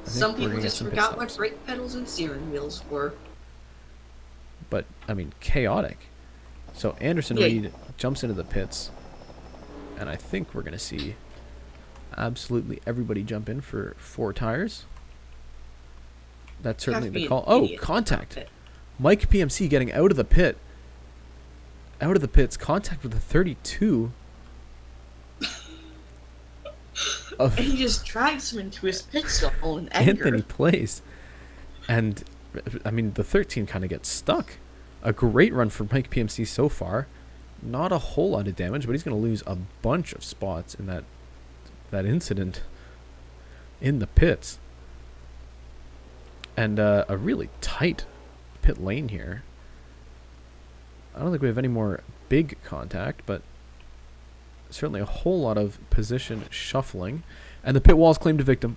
Some people just forgot what brake pedals and steering wheels were. But, I mean, chaotic. So Anderson Reed jumps into the pits. And I think we're going to see absolutely everybody jump in for 4 tires. That's certainly the call. Oh, contact. Mike PMC getting out of the pit. Out of the pits. Contact with the 32. And he just drags him into his pit stall in anger. Anthony Place. And, I mean, the 13 kind of gets stuck. A great run for Mike PMC so far. Not a whole lot of damage, but he's going to lose a bunch of spots in that incident in the pits. And a really tight pit lane here. I don't think we have any more big contact, but certainly a whole lot of position shuffling. And the pit wall's claimed a victim.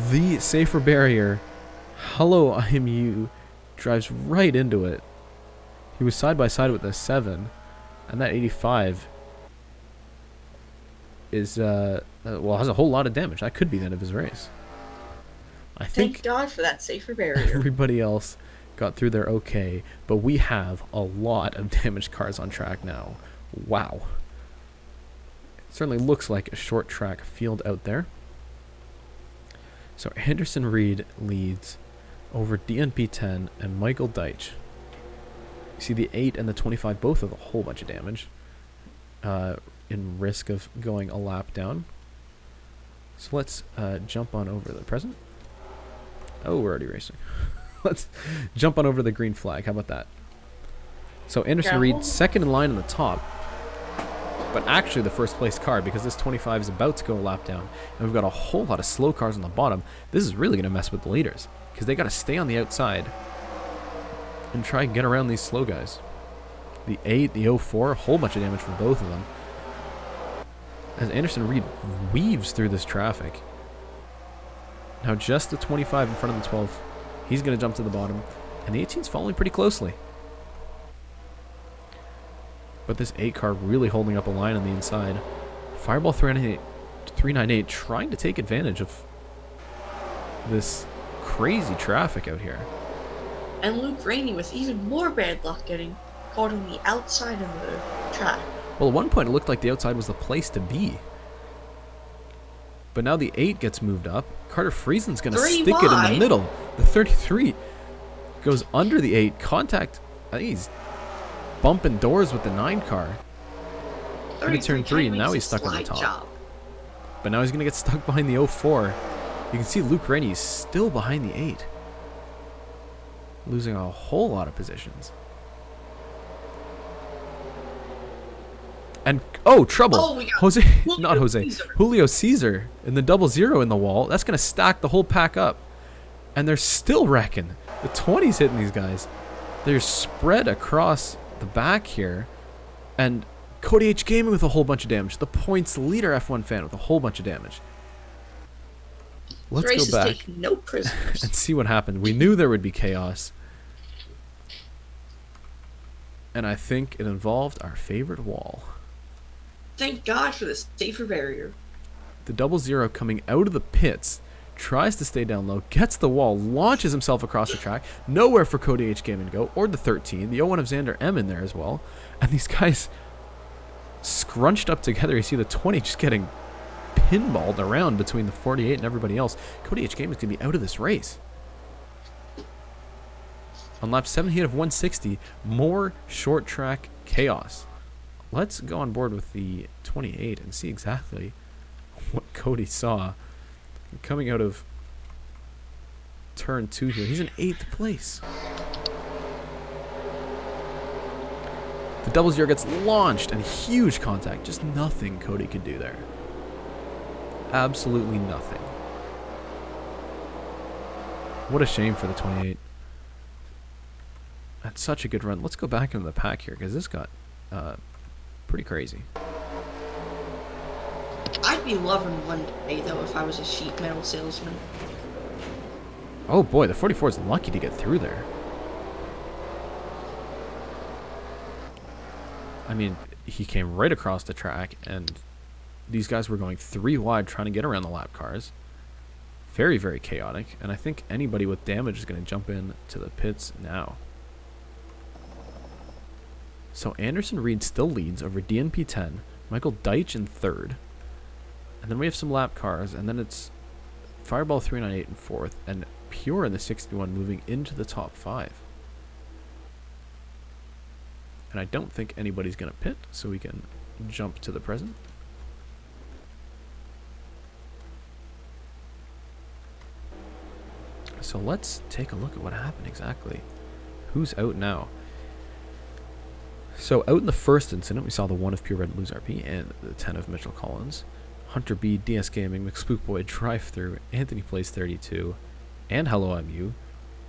The safer barrier. Hello, I am you. Drives right into it. He was side by side with the 7. And that 85 is, well, has a whole lot of damage. That could be the end of his race. I think Thank God for that safer barrier. everybody else got through there okay, but we have a lot of damaged cars on track now. Wow. It certainly looks like a short track field out there. So Anderson Reed leads over DNP10 and Michael Deitch. You see the 8 and the 25 both have a whole bunch of damage. In risk of going a lap down. So let's jump on over the present. Oh, we're already racing. Let's jump on over to the green flag. How about that? So Anderson Reed, second in line on the top. but actually the first place car, because this 25 is about to go a lap down, and we've got a whole lot of slow cars on the bottom. This is really going to mess with the leaders, because they got to stay on the outside and try and get around these slow guys. The 8, the 04, a whole bunch of damage from both of them. As Anderson Reed weaves through this traffic. Now just the 25 in front of the 12. He's going to jump to the bottom. And the 18's following pretty closely. But this 8 car really holding up a line on the inside. Fireball 398 trying to take advantage of this crazy traffic out here. And Luke Rainey with even more bad luck getting caught on the outside of the track. Well, at one point it looked like the outside was the place to be. But now the 8 gets moved up. Carter Friesen's going to stick it in the middle. The 33 goes under the 8. Contact. I think he's bumping doors with the 9 car. Into turn 3, and now he's stuck on the top. But now he's going to get stuck behind the 04. You can see Luke Rennie is still behind the 8. Losing a whole lot of positions. And, oh, trouble. Oh, Julio Cesar in the 00 in the wall. That's going to stack the whole pack up. And they're still wrecking. The 20's hitting these guys. They're spread across the back here. And Cody H Gaming with a whole bunch of damage. The points leader F1 fan with a whole bunch of damage. Let's go back no prisoners. and see what happened. We knew there would be chaos. And I think it involved our favorite wall. Thank God for the safer barrier. The 00 coming out of the pits, tries to stay down low, gets the wall, launches himself across the track. Nowhere for Cody H Gaming to go, or the 13. The 01 of Xander M in there as well. And these guys scrunched up together. You see the 20 just getting pinballed around between the 48 and everybody else. Cody H Gaming is going to be out of this race. On lap 17 of 160, more short track chaos. Let's go on board with the 28 and see exactly what Cody saw coming out of turn 2 here. He's in 8th place. The 00 gets launched and huge contact. Just nothing Cody could do there. Absolutely nothing. What a shame for the 28. That's such a good run. Let's go back into the pack here because this got pretty crazy. I'd be loving one day though if I was a sheet metal salesman. Oh boy, the 44 is lucky to get through there. I mean, he came right across the track and these guys were going 3 wide trying to get around the lap cars. Very, very chaotic. And I think anybody with damage is going to jump in to the pits now. So Anderson Reed still leads over DNP 10, Michael Deitch in 3rd, and then we have some lap cars, and then it's Fireball 398 in 4th, and Pure in the 61 moving into the top 5. And I don't think anybody's going to pit, so we can jump to the present. So let's take a look at what happened exactly. Who's out now? So out in the first incident, we saw the 1 of Pure Red lose RP and the 10 of Mitchell Collins. Hunter B, DS Gaming, McSpookboy, DriveThrough, Anthony Plays 32, and Hello MU,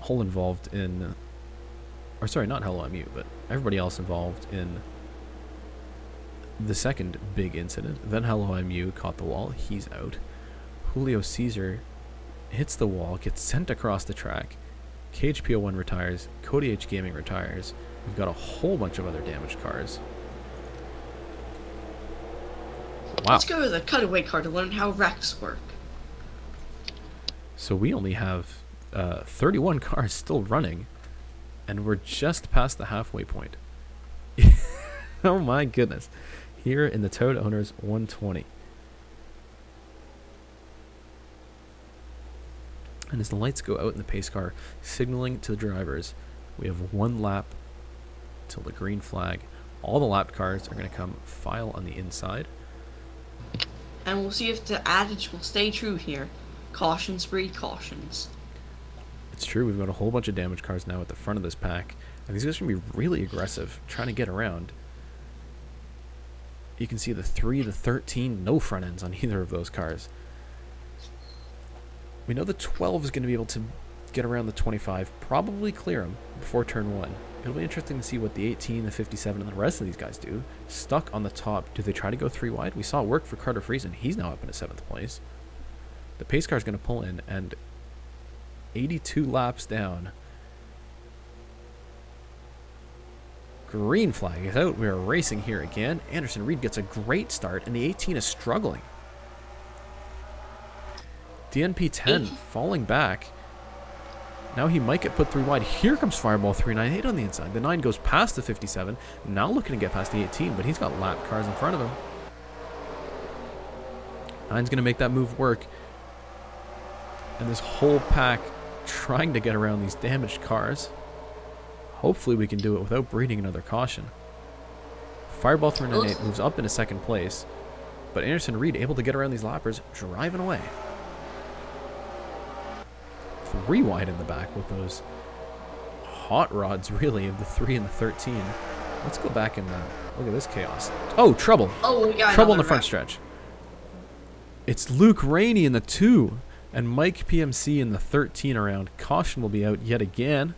all involved in, or sorry, not Hello MU, but everybody else involved in the second big incident. Then Hello MU caught the wall, he's out. Julio Cesar hits the wall, gets sent across the track. KHPO1 retires, Cody H Gaming retires. We've got a whole bunch of other damaged cars. Wow. Let's go to the cutaway car to learn how wrecks work. So we only have 31 cars still running, and we're just past the halfway point. Oh my goodness. Here in the Toad Owners 120. And as the lights go out in the pace car, signaling to the drivers, we have 1 lap till the green flag. All the lap cars are going to come file on the inside. And we'll see if the adage will stay true here. Cautions breed cautions. It's true, we've got a whole bunch of damaged cars now at the front of this pack. And these guys are going to be really aggressive, trying to get around. you can see the 3, the 13, no front ends on either of those cars. We know the 12 is going to be able to get around the 25, probably clear them before turn 1. It'll be interesting to see what the 18, the 57, and the rest of these guys do. Stuck on the top, do they try to go 3 wide? We saw it work for Carter Friesen. He's now up in a 7th place. The pace car is going to pull in, and 82 laps down. Green flag is out. We are racing here again. Anderson Reed gets a great start, and the 18 is struggling. DNP 10 falling back. Now he might get put 3 wide. Here comes Fireball 398 on the inside. The 9 goes past the 57. Now looking to get past the 18, but he's got lap cars in front of him. 9's going to make that move work. And this whole pack trying to get around these damaged cars. Hopefully we can do it without breeding another caution. Fireball 398 moves up into 2nd place. But Anderson Reed able to get around these lappers, driving away. 3 wide in the back with those hot rods, really, of the 3 and the 13. Let's go back and look at this chaos. Oh, trouble. Oh, we got trouble in the front stretch. It's Luke Rainey in the 2 and Mike PMC in the 13 around. Caution will be out yet again.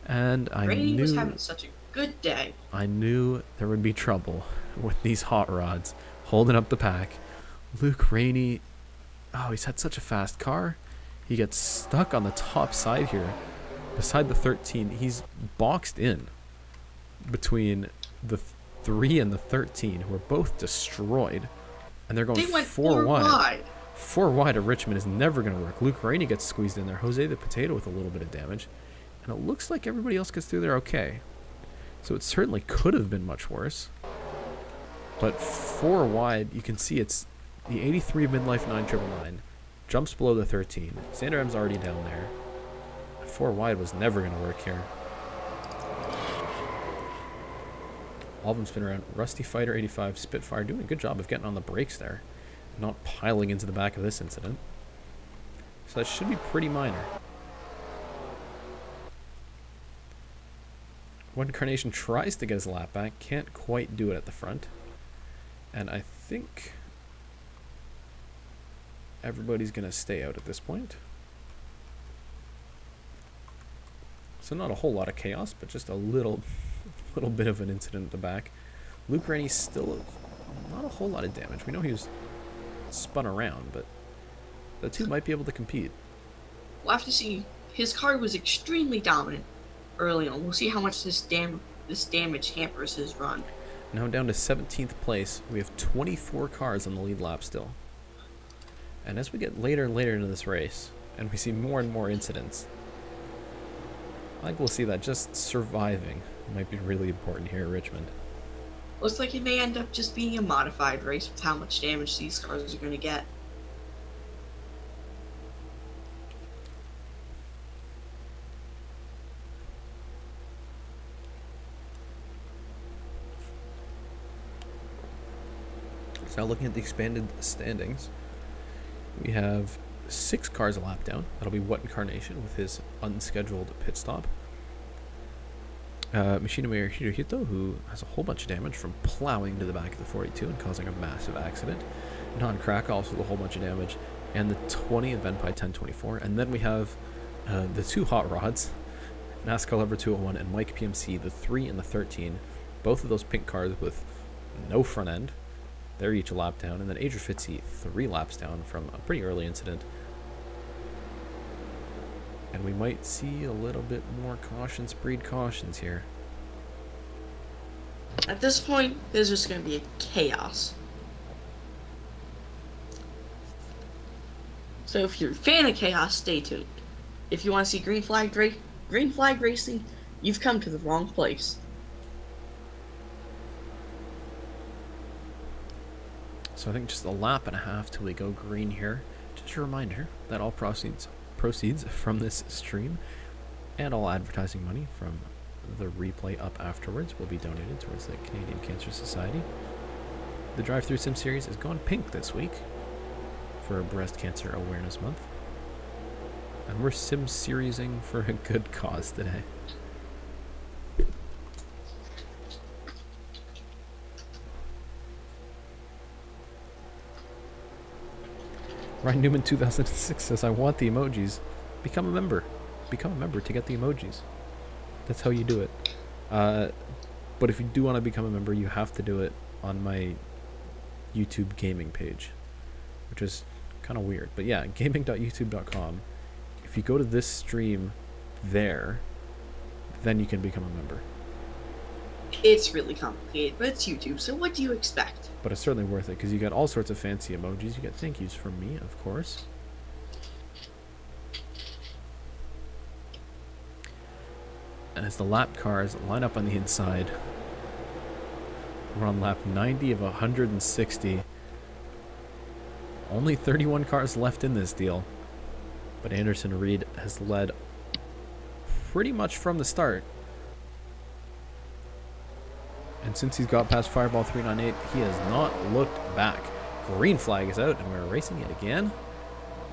And Rainey was having such a good day. I knew there would be trouble with these hot rods holding up the pack. Luke Rainey, oh, he's had such a fast car. He gets stuck on the top side here beside the 13. He's boxed in between the 3 and the 13, who are both destroyed. And they're going 4 wide. 4 wide at Richmond is never going to work. Luke Rainey gets squeezed in there. Jose the Potato with a little bit of damage. And it looks like everybody else gets through there okay. So it certainly could have been much worse. But 4 wide, you can see it's the 83 Midlife 9999. Jumps below the 13. Sander M's already down there. 4 wide was never going to work here. All of them spin around. Rusty Fighter 85 Spitfire doing a good job of getting on the brakes there. Not piling into the back of this incident. So that should be pretty minor. One Carnation tries to get his lap back. Can't quite do it at the front. And I think everybody's going to stay out at this point. So not a whole lot of chaos, but just a little bit of an incident at the back. Luke Rainey still not a whole lot of damage. We know he was spun around, but the 2 might be able to compete. We'll have to see. His car was extremely dominant early on. We'll see how much this damage hampers his run. Now down to 17th place. We have 24 cars on the lead lap still. And as we get later and later into this race, and we see more and more incidents, I think we'll see that just surviving might be really important here at Richmond. Looks like it may end up just being a modified race with how much damage these cars are going to get. So now looking at the expanded standings, we have 6 cars a lap down. That'll be What Incarnation with his unscheduled pit stop. Machina Mayor Hirohito, who has a whole bunch of damage from plowing to the back of the 42 and causing a massive accident. Non-Crack also with a whole bunch of damage. And the 20 of Benpai 1024. And then we have the 2 hot rods, NASCAR Lover 201 and Mike PMC, the 3 and the 13. Both of those pink cars with no front end. They're each a lap down. And then Adrian Fitzy, 3 laps down from a pretty early incident. And we might see a little bit more cautions, breed cautions here. At this point, there's just going to be a chaos. So if you're a fan of chaos, stay tuned. If you want to see green flag racing, you've come to the wrong place. So I think just a lap and a half till we go green here. Just a reminder that all proceeds from this stream and all advertising money from the replay up afterwards will be donated towards the Canadian Cancer Society. The DriveThrough Sim series is gone pink this week for Breast Cancer Awareness Month. And we're sim seriesing for a good cause today. Ryan Newman 2006 says, I want the emojis. Become a member. Become a member to get the emojis. That's how you do it. But if you do want to become a member, you have to do it on my YouTube gaming page, which is kind of weird. But yeah, gaming.youtube.com. If you go to this stream there, then you can become a member. It's really complicated, but it's YouTube, so what do you expect? But it's certainly worth it, because you get all sorts of fancy emojis. You get thank yous from me, of course. And as the lap cars line up on the inside, we're on lap 90 of 160. Only 31 cars left in this deal. But Anderson Reed has led pretty much from the start. And since he's got past Fireball 398, he has not looked back. Green flag is out, and we're racing it again.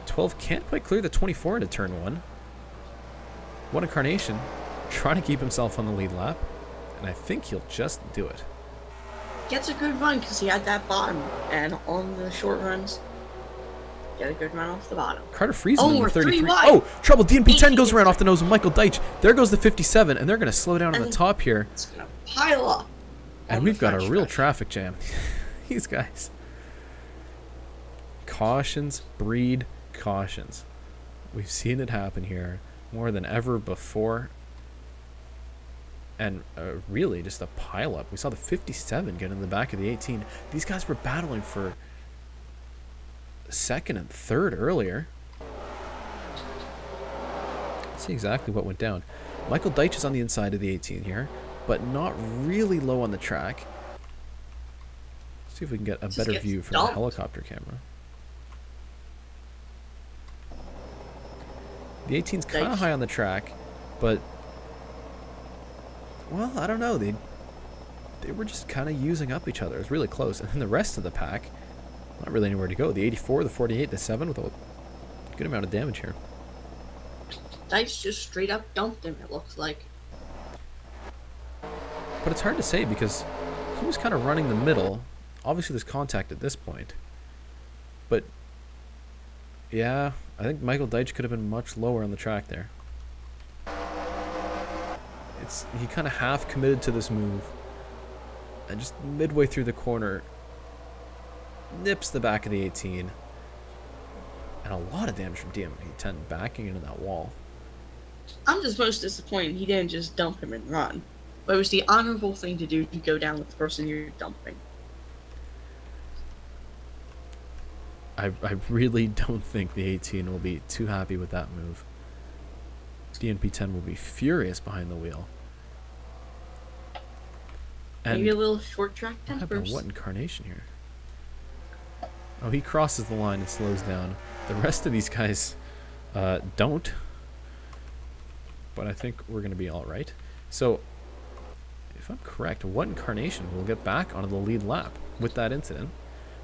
12 can't quite clear the 24 into turn 1. What Incarnation, trying to keep himself on the lead lap. And I think he'll just do it. Gets a good run because he had that bottom, and on the short runs, get a good run off the bottom. Carter Friesen in the 33. Wide. Oh, trouble. DNP10 goes around off the nose of Michael Deitch. There goes the 57, and they're going to slow down on the top here. It's going to pile up. And we've got a real traffic jam. These guys. Cautions breed cautions. We've seen it happen here more than ever before. And really just a pile up. We saw the 57 get in the back of the 18. These guys were battling for second and third earlier. Let's see exactly what went down. Michael Deitch is on the inside of the 18 here, but not really low on the track. Let's see if we can get a better view from the helicopter camera. The 18's kind of high on the track, but well, I don't know. They were just kind of using up each other. It was really close. And then the rest of the pack, not really anywhere to go. The 84, the 48, the 7 with a good amount of damage here. Dice just straight up dumped him, it looks like. But it's hard to say because he was kind of running the middle. Obviously there's contact at this point. But yeah, I think Michael Deitch could have been much lower on the track there. He kind of half committed to this move, and just midway through the corner nips the back of the 18, and a lot of damage from DMP10 backing into that wall. I'm just most disappointed he didn't just dump him and run, but it was the honorable thing to do to go down with the person you're dumping. I really don't think the 18 will be too happy with that move. DNP10 will be furious behind the wheel. And maybe a little short track tempers. What Incarnation here? Oh, he crosses the line and slows down. The rest of these guys don't. But I think we're going to be all right. So, if I'm correct, What Incarnation will get back onto the lead lap with that incident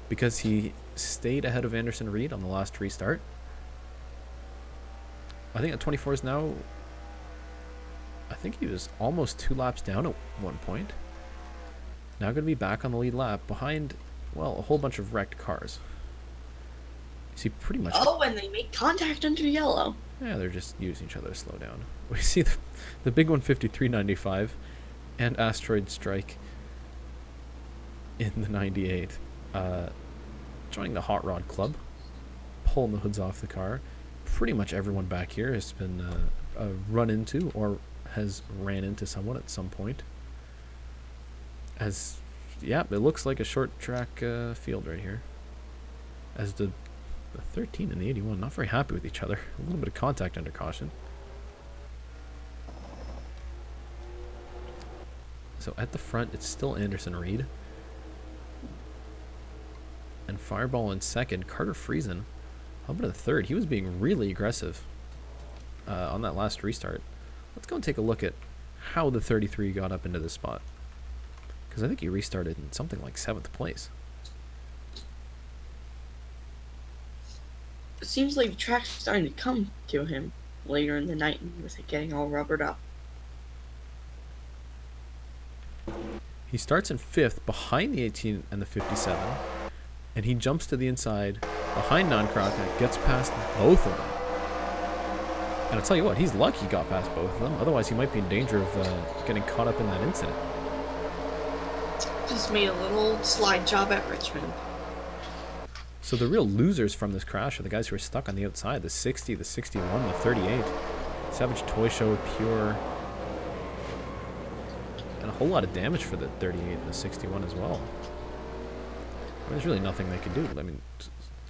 because he stayed ahead of Anderson Reed on the last restart. I think at 24 is now, I think he was almost 2 laps down at one point. Now going to be back on the lead lap behind, well, a whole bunch of wrecked cars. You see pretty much... Oh, and they make contact under yellow. Yeah, they're just using each other to slow down. We see the big 153.95 and Asteroid Strike in the 98. Joining the Hot Rod Club, pulling the hoods off the car. Pretty much everyone back here has been run into or has ran into someone at some point. As, yeah, it looks like a short track field right here. As the 13 and the 81, not very happy with each other. A little bit of contact under caution. So at the front, it's still Anderson Reed. And Fireball in second. Carter Friesen, how about in third? He was being really aggressive on that last restart. Let's go and take a look at how the 33 got up into this spot. Because I think he restarted in something like 7th place. It seems like the track's starting to come to him later in the night with it getting all rubbered up. He starts in 5th behind the 18 and the 57. And he jumps to the inside behind Non-Crockett, gets past both of them. And I'll tell you what, he's lucky he got past both of them. Otherwise, he might be in danger of getting caught up in that incident. Just made a little slide job at Richmond. So the real losers from this crash are the guys who are stuck on the outside. The 60, the 61, the 38. Savage Toy Show, Pure. And a whole lot of damage for the 38 and the 61 as well. There's really nothing they can do. I mean,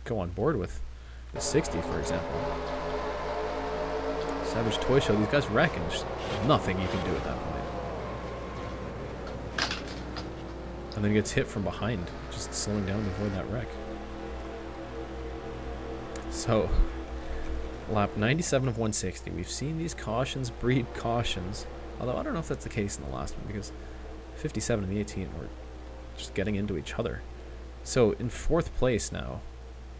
go on board with the 60, for example. Savage Toy Show, these guys wreck, and there's nothing you can do at that point. And then he gets hit from behind, just slowing down to avoid that wreck. So, lap 97 of 160. We've seen these cautions breed cautions. Although I don't know if that's the case in the last one, because 57 and the 18 were just getting into each other. So in 4th place now,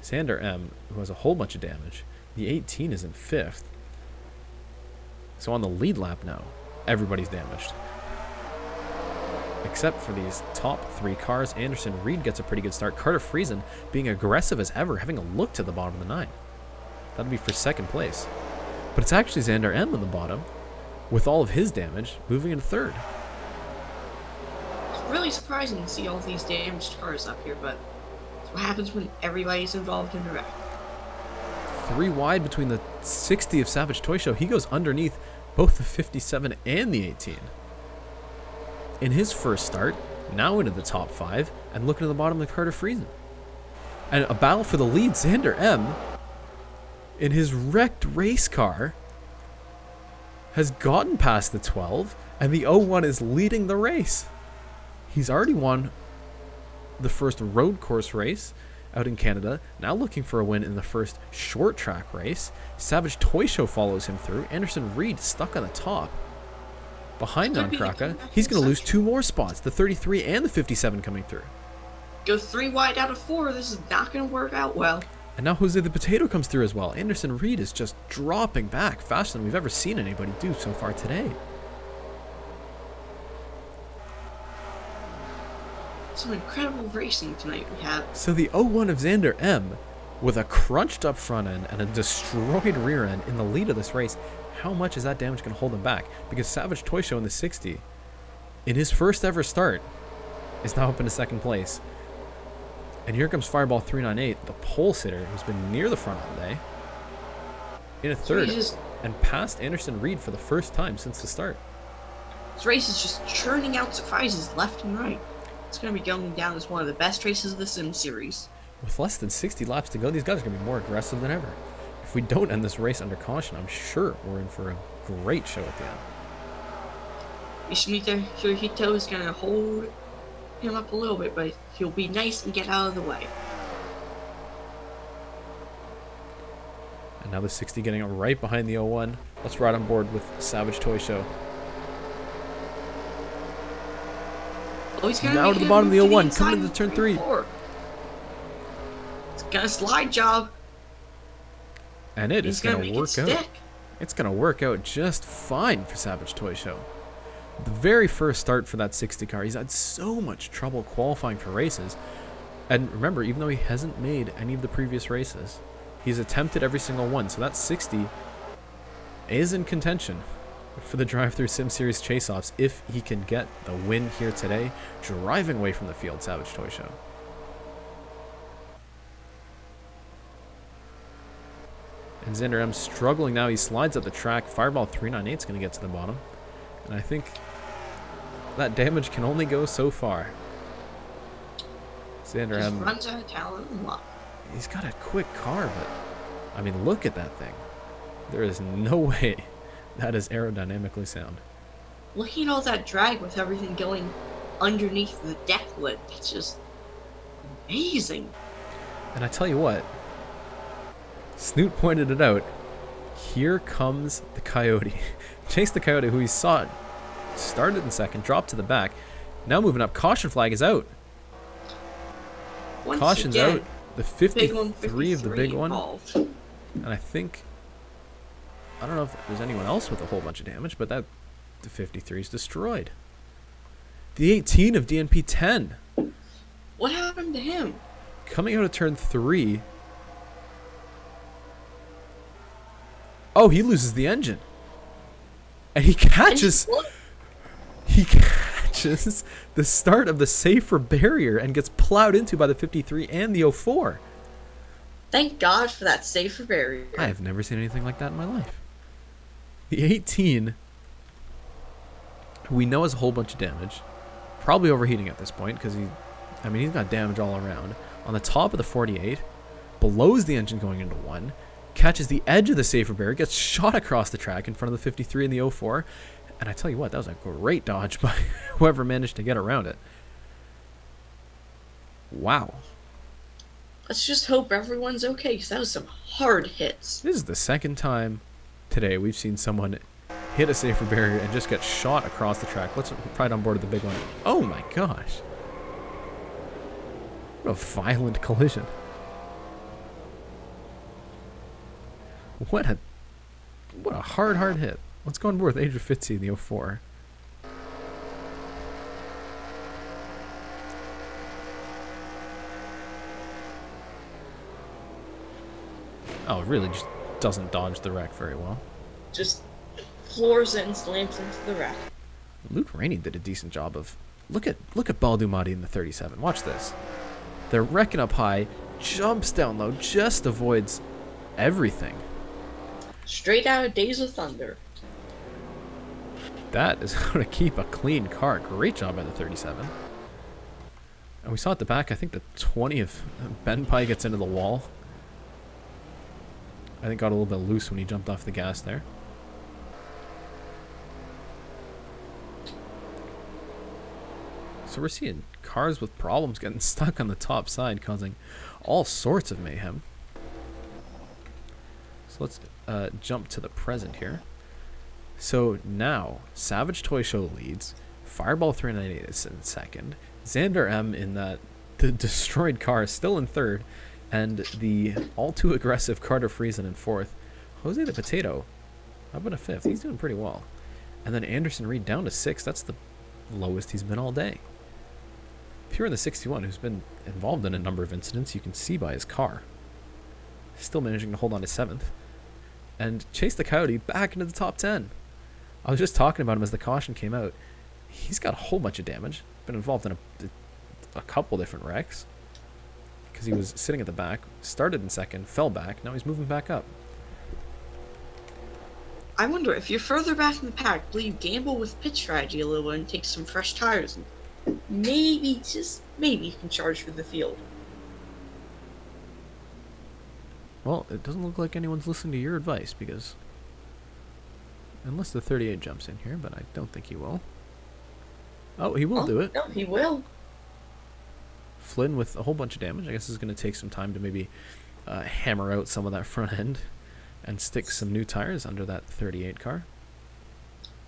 Xander M, who has a whole bunch of damage. The 18 is in 5th. So on the lead lap now, everybody's damaged. Except for these top 3 cars. Anderson Reed gets a pretty good start. Carter Friesen being aggressive as ever, having a look to the bottom of the 9. That'll be for 2nd place. But it's actually Xander M in the bottom, with all of his damage, moving into 3rd. It's really surprising to see all these damaged cars up here, but it's what happens when everybody's involved in a wreck. 3 wide between the 60 of Savage Toy Show. He goes underneath both the 57 and the 18. In his first start, now into the top 5, and looking at the bottom with Carter Friesen. And a battle for the lead, Xander M, in his wrecked race car, has gotten past the 12, and the 01 is leading the race. He's already won the first road course race out in Canada, now looking for a win in the first short track race. Savage Toy Show follows him through. Anderson Reed stuck on the top. Behind Non-Crockett, he's going to lose 2 more spots, the 33 and the 57 coming through. Go 3 wide out of 4, this is not going to work out well. And now Jose the Potato comes through as well. Anderson Reed is just dropping back faster than we've ever seen anybody do so far today. Some incredible racing tonight we have. So the 01 of Xander M, with a crunched up front end and a destroyed rear end in the lead of this race, how much is that damage going to hold him back? Because Savage Toy Show in the 60, in his first ever start, is now up into 2nd place. And here comes Fireball 398, the pole sitter, who's been near the front all day, in a 3rd, and past Anderson Reed for the first time since the start. This race is just churning out surprises left and right. It's going to be going down as one of the best races of the Sim series. With less than 60 laps to go, these guys are going to be more aggressive than ever. If we don't end this race under caution, I'm sure we're in for a great show at the end. Yoshimita Hirohito is going to hold him up a little bit, but he'll be nice and get out of the way. And now the 60 getting right behind the 01. Let's ride on board with Savage Toy Show. Oh, he's gonna now to the bottom of the 01, coming into turn 3. It's got a slide job. And it is going to work out. It's going to work out just fine for Savage Toy Show. The very first start for that 60 car, he's had so much trouble qualifying for races. And remember, even though he hasn't made any of the previous races, he's attempted every single one. So that 60 is in contention for the DriveThrough Sim Series Chase-Offs if he can get the win here today, driving away from the field, Savage Toy Show. And Xander M struggling now. He slides up the track. Fireball 398 is going to get to the bottom. And I think that damage can only go so far. Xander M runs out of talent and luck. He's got a quick car, but I mean, look at that thing. There is no way that is aerodynamically sound. Looking at all that drag with everything going underneath the deck lid, it's just amazing. And I tell you what, Snoot pointed it out. Here comes the Coyote. Chase the Coyote, who he saw started in 2nd, dropped to the back. Now moving up. Caution flag is out. Caution's out. The 53 of the big one. And I think, I don't know if there's anyone else with a whole bunch of damage, but that the 53 is destroyed. The 18 of DNP 10. What happened to him? Coming out of turn 3. Oh, he loses the engine. And he catches... He catches the start of the safer barrier and gets plowed into by the 53 and the 04. Thank God for that safer barrier. I have never seen anything like that in my life. The 18, who we know has a whole bunch of damage, probably overheating at this point because he's got damage all around. On the top of the 48, blows the engine going into 1, catches the edge of the safer barrier, gets shot across the track in front of the 53 and the 04. And I tell you what, that was a great dodge by whoever managed to get around it. Wow. Let's just hope everyone's okay, because that was some hard hits. This is the second time today we've seen someone hit a safer barrier and just get shot across the track. Let's right on board with the big one. Oh my gosh. What a violent collision. What a hard hit. Let's go on board with Adrian Fitzy in the 04. Oh, it really just doesn't dodge the wreck very well. Just floors it and slams into the wreck. Luke Rainey did a decent job of... Look at Baldumati in the 37. Watch this. They're wrecking up high, jumps down low, just avoids everything. Straight out of Days of Thunder. That is how to keep a clean car. Great job by the 37. And we saw at the back, I think the 20 of Ben Pye gets into the wall. I think got a little bit loose when he jumped off the gas there. So we're seeing cars with problems getting stuck on the top side, causing all sorts of mayhem. So let's jump to the present here. So now, Savage Toy Show leads, Fireball 398 is in second, Xander M in the destroyed car is still in third, and the all-too-aggressive Carter Friesen in fourth. Jose the Potato up in a fifth. He's doing pretty well. And then Anderson Reed down to sixth. That's the lowest he's been all day. Pure in the 61, who's been involved in a number of incidents, you can see by his car. Still managing to hold on to seventh. And Chase the Coyote back into the top 10. I was just talking about him as the caution came out. He's got a whole bunch of damage. Been involved in a couple different wrecks. Because he was sitting at the back, started in second, fell back, now he's moving back up. I wonder, if you're further back in the pack, will you gamble with pit strategy a little and take some fresh tires? And maybe, just maybe, you can charge through the field. Well, it doesn't look like anyone's listening to your advice, because... Unless the 38 jumps in here, but I don't think he will. Oh, he will do it. No, he will. Flynn with a whole bunch of damage. I guess it's going to take some time to maybe hammer out some of that front end and stick some new tires under that 38 car.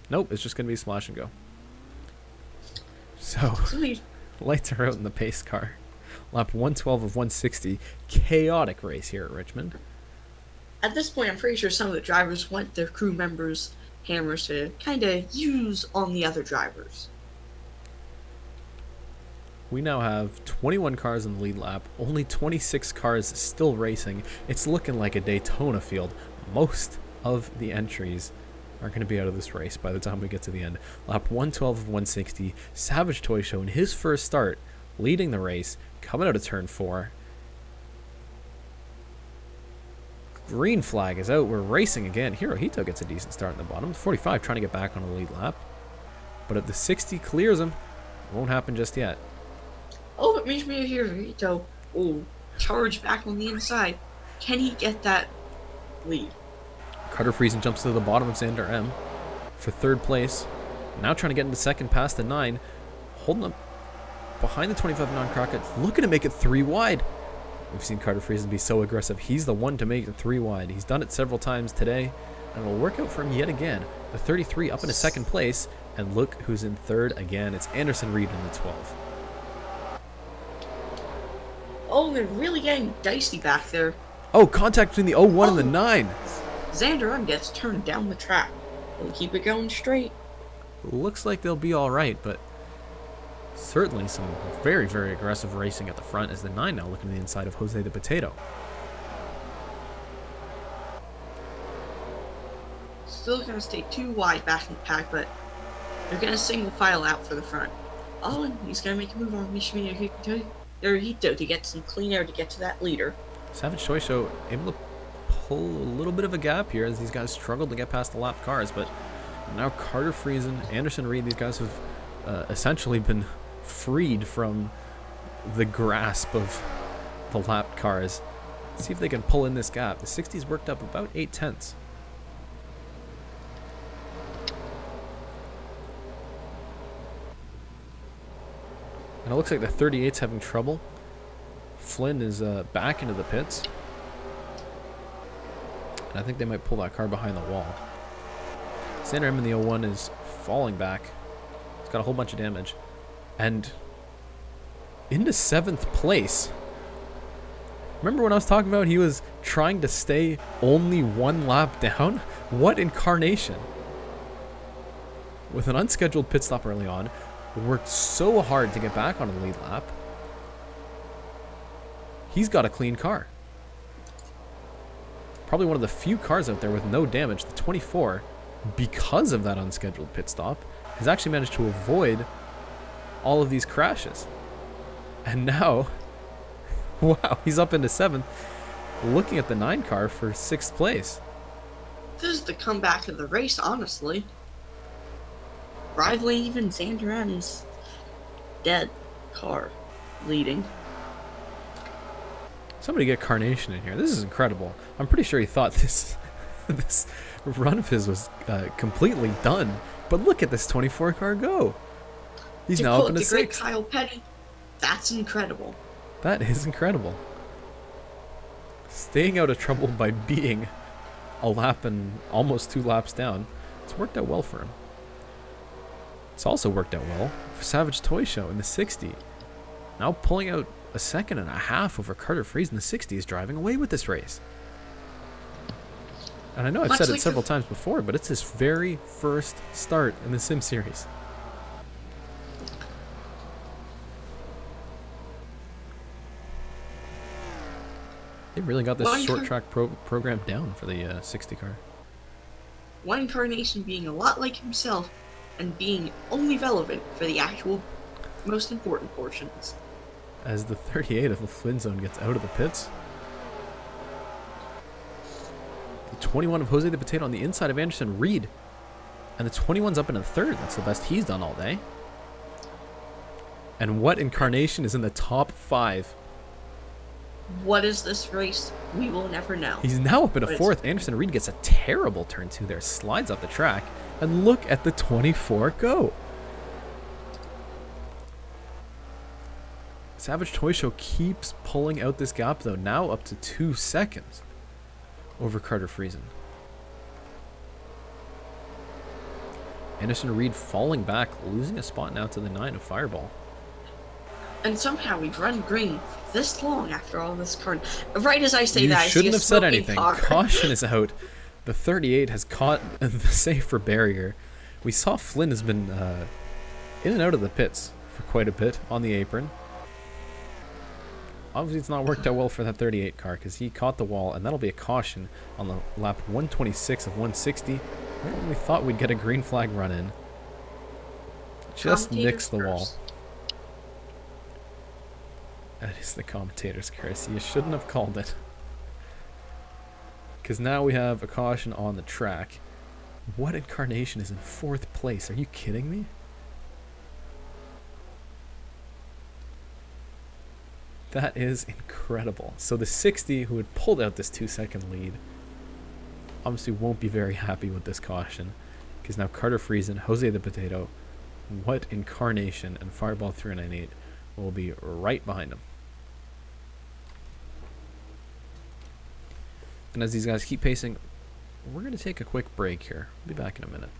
Nope, it's just going to be slash and go. So, lights are out in the pace car. Lap 112 of 160. Chaotic race here at Richmond. At this point, I'm pretty sure some of the drivers want their crew members' hammers to kind of use on the other drivers. We now have 21 cars in the lead lap, only 26 cars still racing. It's looking like a Daytona field. Most of the entries are going to be out of this race by the time we get to the end. Lap 112 of 160, Savage Toy Show in his first start, leading the race, coming out of turn 4. Green flag is out. We're racing again. Hirohito gets a decent start in the bottom. 45 trying to get back on the lead lap. But if the 60 clears him, it won't happen just yet. Oh, it makes me hear Hirohito. Oh, charge back on the inside. Can he get that lead? Carter Friesen jumps to the bottom of Xander M for third place. Now trying to get into second past the 9. Holding up behind the 25 non-Crockett. Looking to make it 3 wide. We've seen Carter Friesen be so aggressive. He's the one to make it 3 wide. He's done it several times today, and it'll work out for him yet again. The 33 up into second place, and look who's in third again. It's Anderson Reed in the 12. Oh, they're really getting dicey back there. Oh, contact between the 01 and the 9. Xander M gets turned down the track. Will he keep it going straight? Looks like they'll be all right, but Certainly some very, very aggressive racing at the front as the 9 now looking to the inside of Jose the Potato. Still going to stay too wide back in the pack, but they're going to single file out for the front. Oh, and he's going to make a move on Mishima Hirohito to get some clean air to get to that leader. Savage Toy Show able to pull a little bit of a gap here as these guys struggled to get past the lap cars, but now Carter Friesen, Anderson Reed, these guys have essentially been freed from the grasp of the lap cars. Let's see if they can pull in this gap. The 60s worked up about 8 tenths. And it looks like the 38's having trouble. Flynn is back into the pits. And I think they might pull that car behind the wall. Sander M in the 01 is falling back. He's got a whole bunch of damage. And into 7th place. Remember when I was talking about he was trying to stay only 1 lap down? What incarnation? With an unscheduled pit stop early on, worked so hard to get back on the lead lap. He's got a clean car. Probably one of the few cars out there with no damage. The 24, because of that unscheduled pit stop, has actually managed to avoid all of these crashes. And now, wow, he's up into 7th, looking at the 9 car for 6th place. This is the comeback of the race, honestly. Rivaling even Xander M's dead car leading. Somebody get Carnation in here. This is incredible. I'm pretty sure he thought this this run of his was completely done. But look at this 24 car go. He's now up into 6th. Great Kyle Petty. That's incredible. That is incredible. Staying out of trouble by being a lap and almost 2 laps down. It's worked out well for him. It's also worked out well for Savage Toy Show in the 60. Now pulling out a 2.5 seconds over Carter Friesen. The 60 is driving away with this race. And I know I've said it several times before, but it's his very first start in the Sim Series. They really got this short track program down for the 60 car. One incarnation being a lot like himself and being only relevant for the actual most important portions. As the 38 of the Flynn Zone gets out of the pits. The 21 of Jose the Potato on the inside of Anderson Reed. And the 21's up into 3rd. That's the best he's done all day. And what incarnation is in the top 5? What is this race? We will never know. He's now up into 4th. Anderson Reed gets a terrible turn 2 there. Slides off the track. And look at the 24 go. Savage Toy Show keeps pulling out this gap, though, now up to 2 seconds over Carter Friesen. Anderson Reed falling back, losing a spot now to the 9 of Fireball. And somehow we've run green this long after all this car. Right as I say that, I see a shouldn't have said anything. Car. Caution is out. The 38 has caught the safer barrier. We saw Flynn has been in and out of the pits for quite a bit on the apron. Obviously, it's not worked out well for that 38 car because he caught the wall, and that'll be a caution on the lap 126 of 160. Right when we thought we'd get a green flag run in. Just nicks the wall. That is the commentator's curse. You shouldn't have called it. Because now we have a caution on the track. What incarnation is in 4th place? Are you kidding me? That is incredible. So the 60, who had pulled out this 2-second lead, obviously won't be very happy with this caution. Because now Carter Friesen, Jose the Potato, what incarnation, and Fireball 398 will be right behind him. And as these guys keep pacing, we're going to take a quick break here. We'll be back in a minute.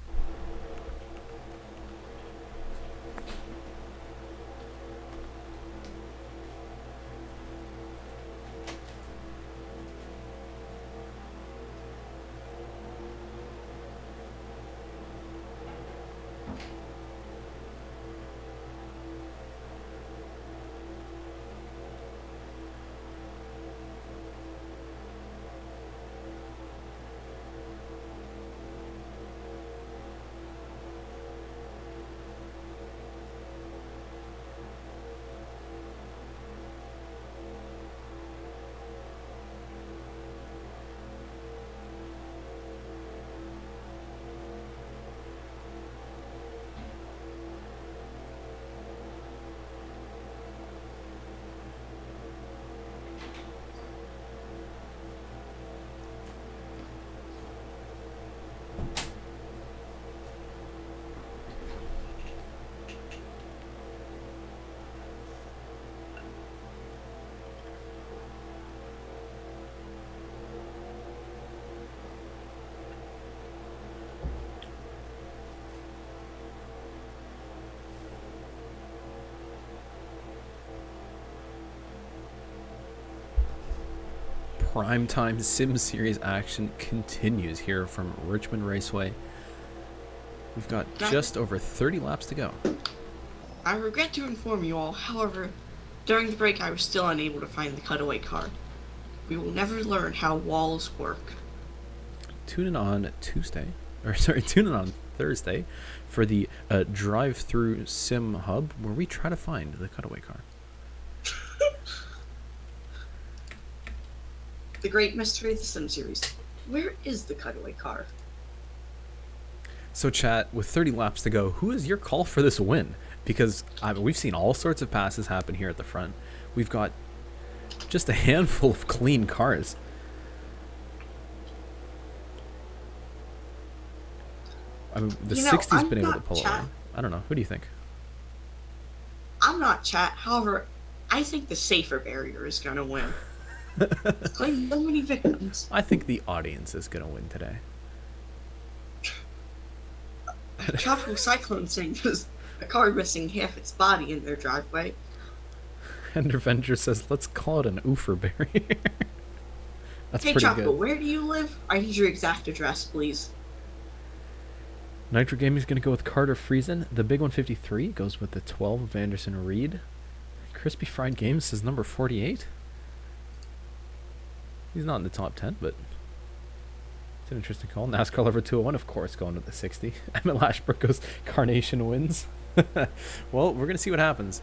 primetime Sim Series action continues here from Richmond Raceway. We've got just over 30 laps to go. I regret to inform you all, however, during the break I was still unable to find the cutaway car. We will never learn how walls work. Tune in on tune in on Thursday for the DriveThrough Sim Hub, where we try to find the cutaway car. The great mystery of the Sim series. Where is the cutaway car? So chat, with 30 laps to go, who is your call for this win? Because we've seen all sorts of passes happen here at the front. We've got just a handful of clean cars. I mean, the 60's been able to pull it off. I don't know. Who do you think? I'm not chat. However, I think the safer barrier is going to win. It's claimed so many victims. I think the audience is going to win today. Tropical Cyclone saying there's a car missing half its body in their driveway. Ender Venture says, let's call it an oofer barrier. That's hey, pretty Tropical, good. where do you live? I need your exact address, please. Nitro Gaming's going to go with Carter Friesen. The Big 153 goes with the 12 of Anderson Reed. Crispy Fried Games says number 48. He's not in the top 10, but it's an interesting call. NASCAR Lover 201, of course, going with the 60. Emmett Lashbrook goes Carnation wins. Well, we're going to see what happens.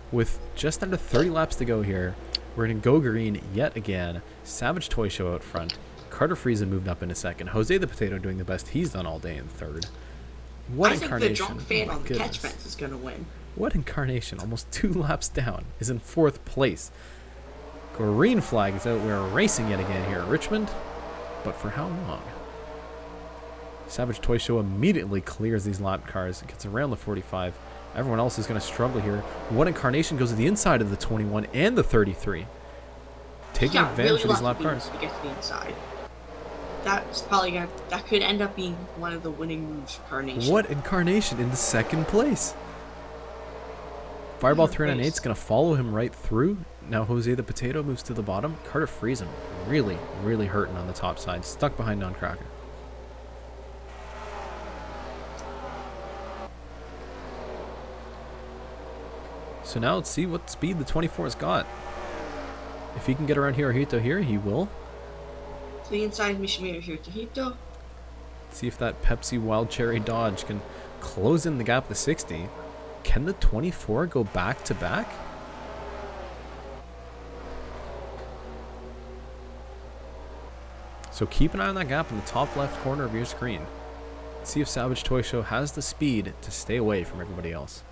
With just under 30 laps to go here, we're going to go green yet again. Savage Toy Show out front. Carter Friesen moved up in a second. Jose the Potato doing the best he's done all day in third. What I think incarnation? the drunk fan on the Goodness. catch fence is going to win. What incarnation? Almost 2 laps down is in 4th place. Green flag is out. We're racing yet again here at Richmond. But for how long? Savage Toy Show immediately clears these lap cars. It gets around the 45. Everyone else is going to struggle here. What incarnation goes to the inside of the 21 and the 33? Taking advantage of these lap cars. To get to the inside. That's probably going to... That could end up being one of the winning moves for Carnation. What incarnation in the 2nd place? Fireball 398 is going to follow him right through. Now Jose the Potato moves to the bottom. Carter Friesen really, really hurting on the top side. Stuck behind Don Cracker. So now let's see what speed the 24's got. If he can get around Hirohito here, he will. To the inside, Mishimura Hirohito. See if that Pepsi Wild Cherry Dodge can close in the gap to 60. Can the 24 go back to back? So keep an eye on that gap in the top left corner of your screen. See if Savage Toy Show has the speed to stay away from everybody else.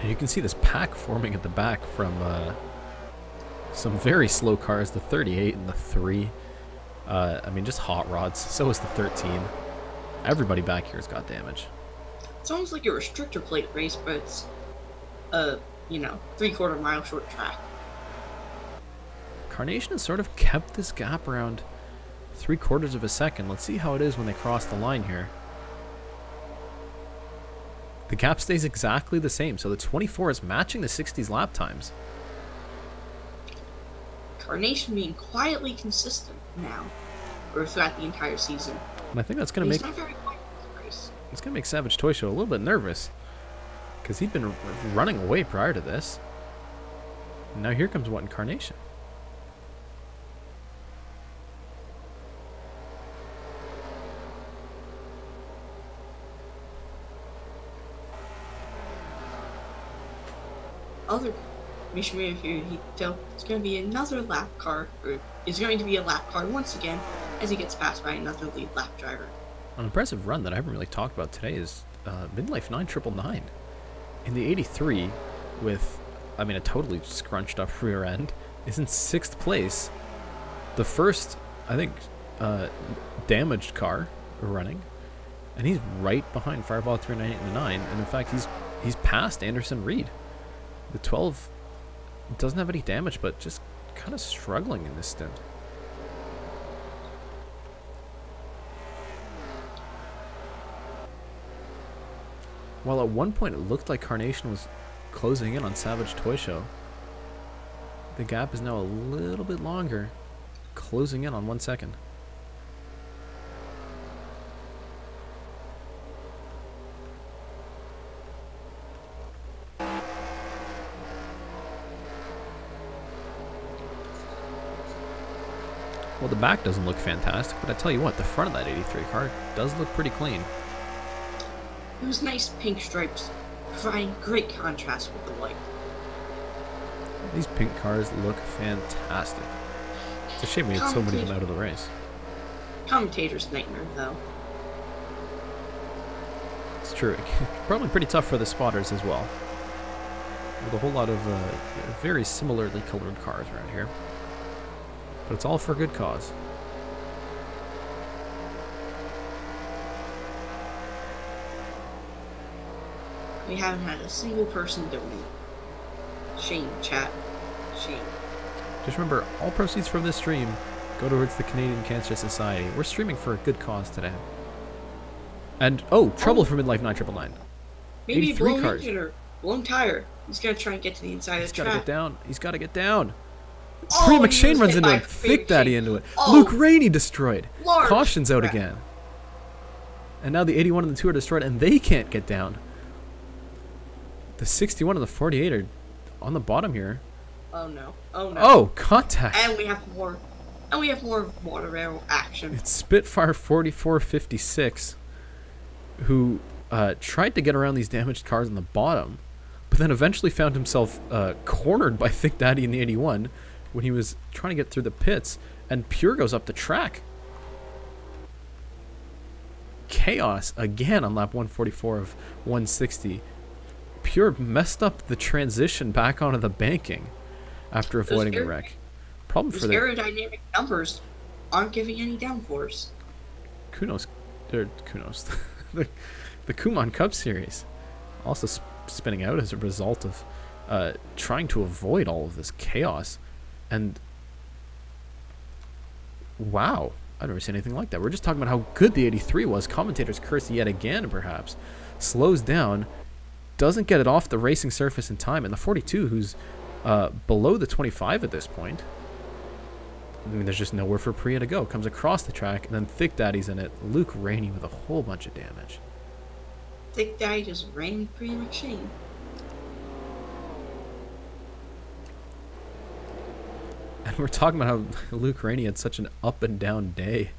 And you can see this pack forming at the back from some very slow cars, the 38 and the 3. I mean, just hot rods. So is the 13. Everybody back here has got damage. It's almost like a restrictor plate race, but it's a, 3/4 mile short track. Carnation has sort of kept this gap around 3/4 of a second. Let's see how it is when they cross the line here. The gap stays exactly the same, so the 24 is matching the 60's lap times. Carnation being quietly consistent now, or throughout the entire season. And I think that's going to He's make not very quiet in this race. it's going to make Savage Toy Show a little bit nervous, because he'd been running away prior to this. And now here comes what incarnation? Other Mishimura Hirohito is going to be another lap car, or is going to be a lap car once again as he gets passed by another lead lap driver. An impressive run that I haven't really talked about today is Midlife 999 in the 83 with, I mean, a totally scrunched up rear end, is in 6th place. The first, I think, damaged car running, and he's right behind Fireball 399, and in fact he's past Anderson Reed. The 12 doesn't have any damage, but just kind of struggling in this stint. While at one point it looked like Carnation was closing in on Savage Toy Show, the gap is now a little bit longer, closing in on 1 second. Well, the back doesn't look fantastic, but I tell you what, the front of that 83 car does look pretty clean. Those nice pink stripes providing great contrast with the white. These pink cars look fantastic. It's a shame we had so many of them out of the race. Commentator's nightmare, though. It's true. Probably pretty tough for the spotters as well. With a whole lot of very similarly colored cars around here. But it's all for a good cause. We haven't had a single person donate. Shame, chat. Shame. Just remember, all proceeds from this stream go towards the Canadian Cancer Society. We're streaming for a good cause today. And, oh, trouble for Midlife 9999. Maybe a 83 blown cars. engine or blown tire. He's gonna try and get to the inside of the track. He's gotta get down. He's gotta get down. Oh, Pre he McShane was runs hit into by it. Pre Thick Daddy McShane. into it. Oh, Luke Rainey destroyed. large Cautions out crap. again. And now the 81 and the 2 are destroyed, and they can't get down. The 61 and the 48 are on the bottom here. Oh no. Oh no. Oh, contact. And we have more. And we have more water arrow action. It's Spitfire 4456, who tried to get around these damaged cars on the bottom, but then eventually found himself cornered by Thick Daddy in the 81 when he was trying to get through the pits, and Pure goes up the track. Chaos again on lap 144 of 160. Pure messed up the transition back onto the banking after avoiding the wreck. Problem for Those the aerodynamic numbers aren't giving any downforce. Kunos, the Kumon Cup Series also spinning out as a result of trying to avoid all of this chaos. And wow, I've never seen anything like that. We're just talking about how good the 83 was. Commentators curse yet again, perhaps. Slows down, doesn't get it off the racing surface in time, and the 42, who's below the 25 at this point. I mean, there's just nowhere for Priya to go. Comes across the track, and then Thick Daddy's in it. Luke Rainey with a whole bunch of damage. Thick Daddy just ran Pre McShane. And we're talking about how Luke Rainey had such an up and down day.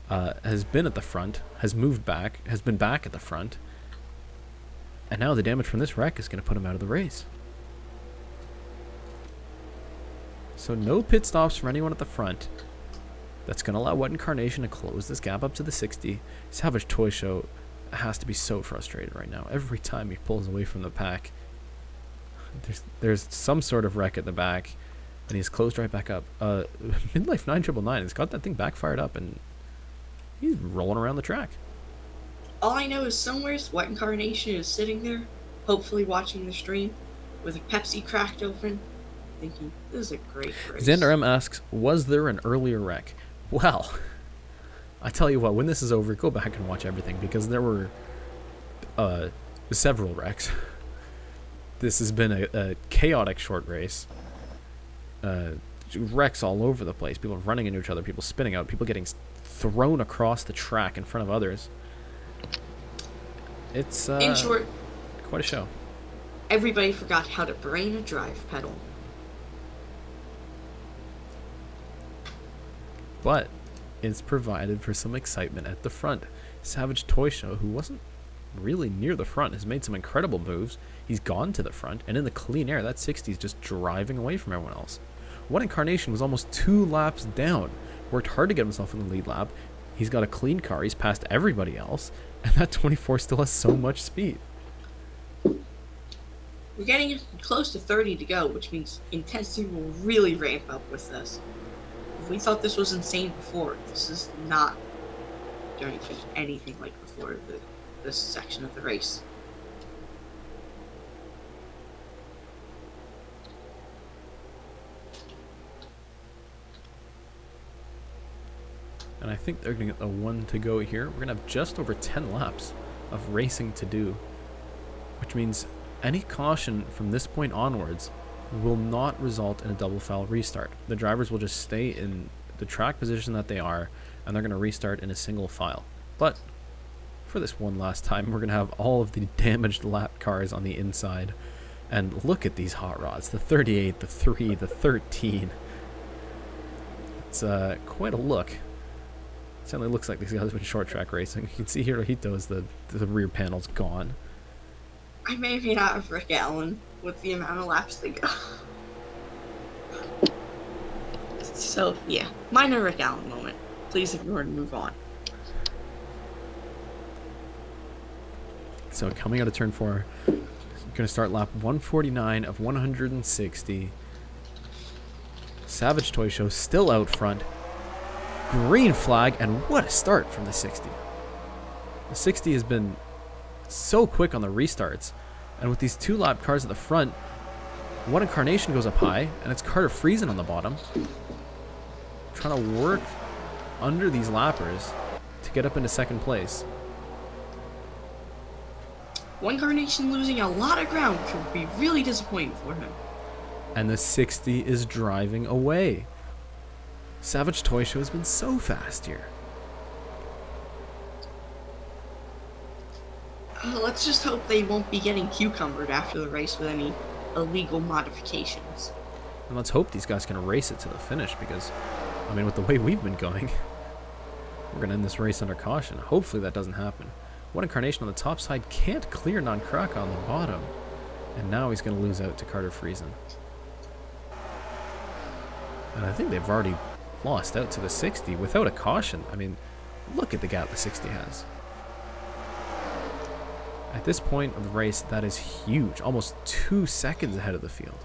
Has been at the front, has moved back, has been back at the front. And now the damage from this wreck is going to put him out of the race. So no pit stops for anyone at the front. That's going to allow Wet Incarnation to close this gap up to the 60. Savage Toy Show has to be so frustrated right now. Every time he pulls away from the pack, there's some sort of wreck at the back, and he's closed right back up. Midlife 9999 has got that thing backfired up, and he's rolling around the track. All I know is somewhere Wet Incarnation is sitting there, hopefully watching the stream, with a Pepsi cracked open, thinking, this is a great race. Xander M asks, was there an earlier wreck? Well, I tell you what, when this is over, go back and watch everything, because there were several wrecks. This has been a chaotic short race. Wrecks all over the place. People running into each other, people spinning out, people getting thrown across the track in front of others. It's in short, quite a show. Everybody forgot how to brain a drive pedal. But it's provided for some excitement at the front. Savage Toy Show, who wasn't really near the front, has made some incredible moves. He's gone to the front, and in the clean air, that 60 is just driving away from everyone else. One Incarnation was almost 2 laps down. Worked hard to get himself in the lead lap. He's got a clean car. He's passed everybody else. And that 24 still has so much speed. We're getting close to 30 to go, which means intensity will really ramp up with this. If we thought this was insane before, this is not going to be anything like before this section of the race. And I think they're going to get the 1 to go here. We're going to have just over 10 laps of racing to do which means any caution from this point onwards will not result in a double foul restart. The drivers will just stay in the track position that they are, and they're going to restart in a single file. But for this one last time, we're going to have all of the damaged lap cars on the inside. And look at these hot rods, the 38, the 3, the 13. It's quite a look. Certainly looks like these guys have been short track racing. You can see Hirohito's the rear panel's gone. I may have made out of Rick Allen with the amount of laps they go. So, yeah, minor Rick Allen moment. Please ignore and move on. So coming out of turn 4, going to start lap 149 of 160. Savage Toy Show still out front. Green flag, and what a start from the 60. The 60 has been so quick on the restarts, and with these 2 lap cars at the front, One Incarnation goes up high, and it's Carter Friesen on the bottom, trying to work under these lappers to get up into second place. One Carnation losing a lot of ground, which would be really disappointing for him. And the 60 is driving away. Savage Toy Show has been so fast here. Let's just hope they won't be getting cucumbered after the race with any illegal modifications. And let's hope these guys can race it to the finish, because, I mean, with the way we've been going, we're going to end this race under caution. Hopefully that doesn't happen. One Incarnation on the top side can't clear Non-Kraka on the bottom. And now he's going to lose out to Carter Friesen. And I think they've already lost out to the 60 without a caution. I mean, look at the gap the 60 has. At this point of the race, that is huge. Almost 2 seconds ahead of the field.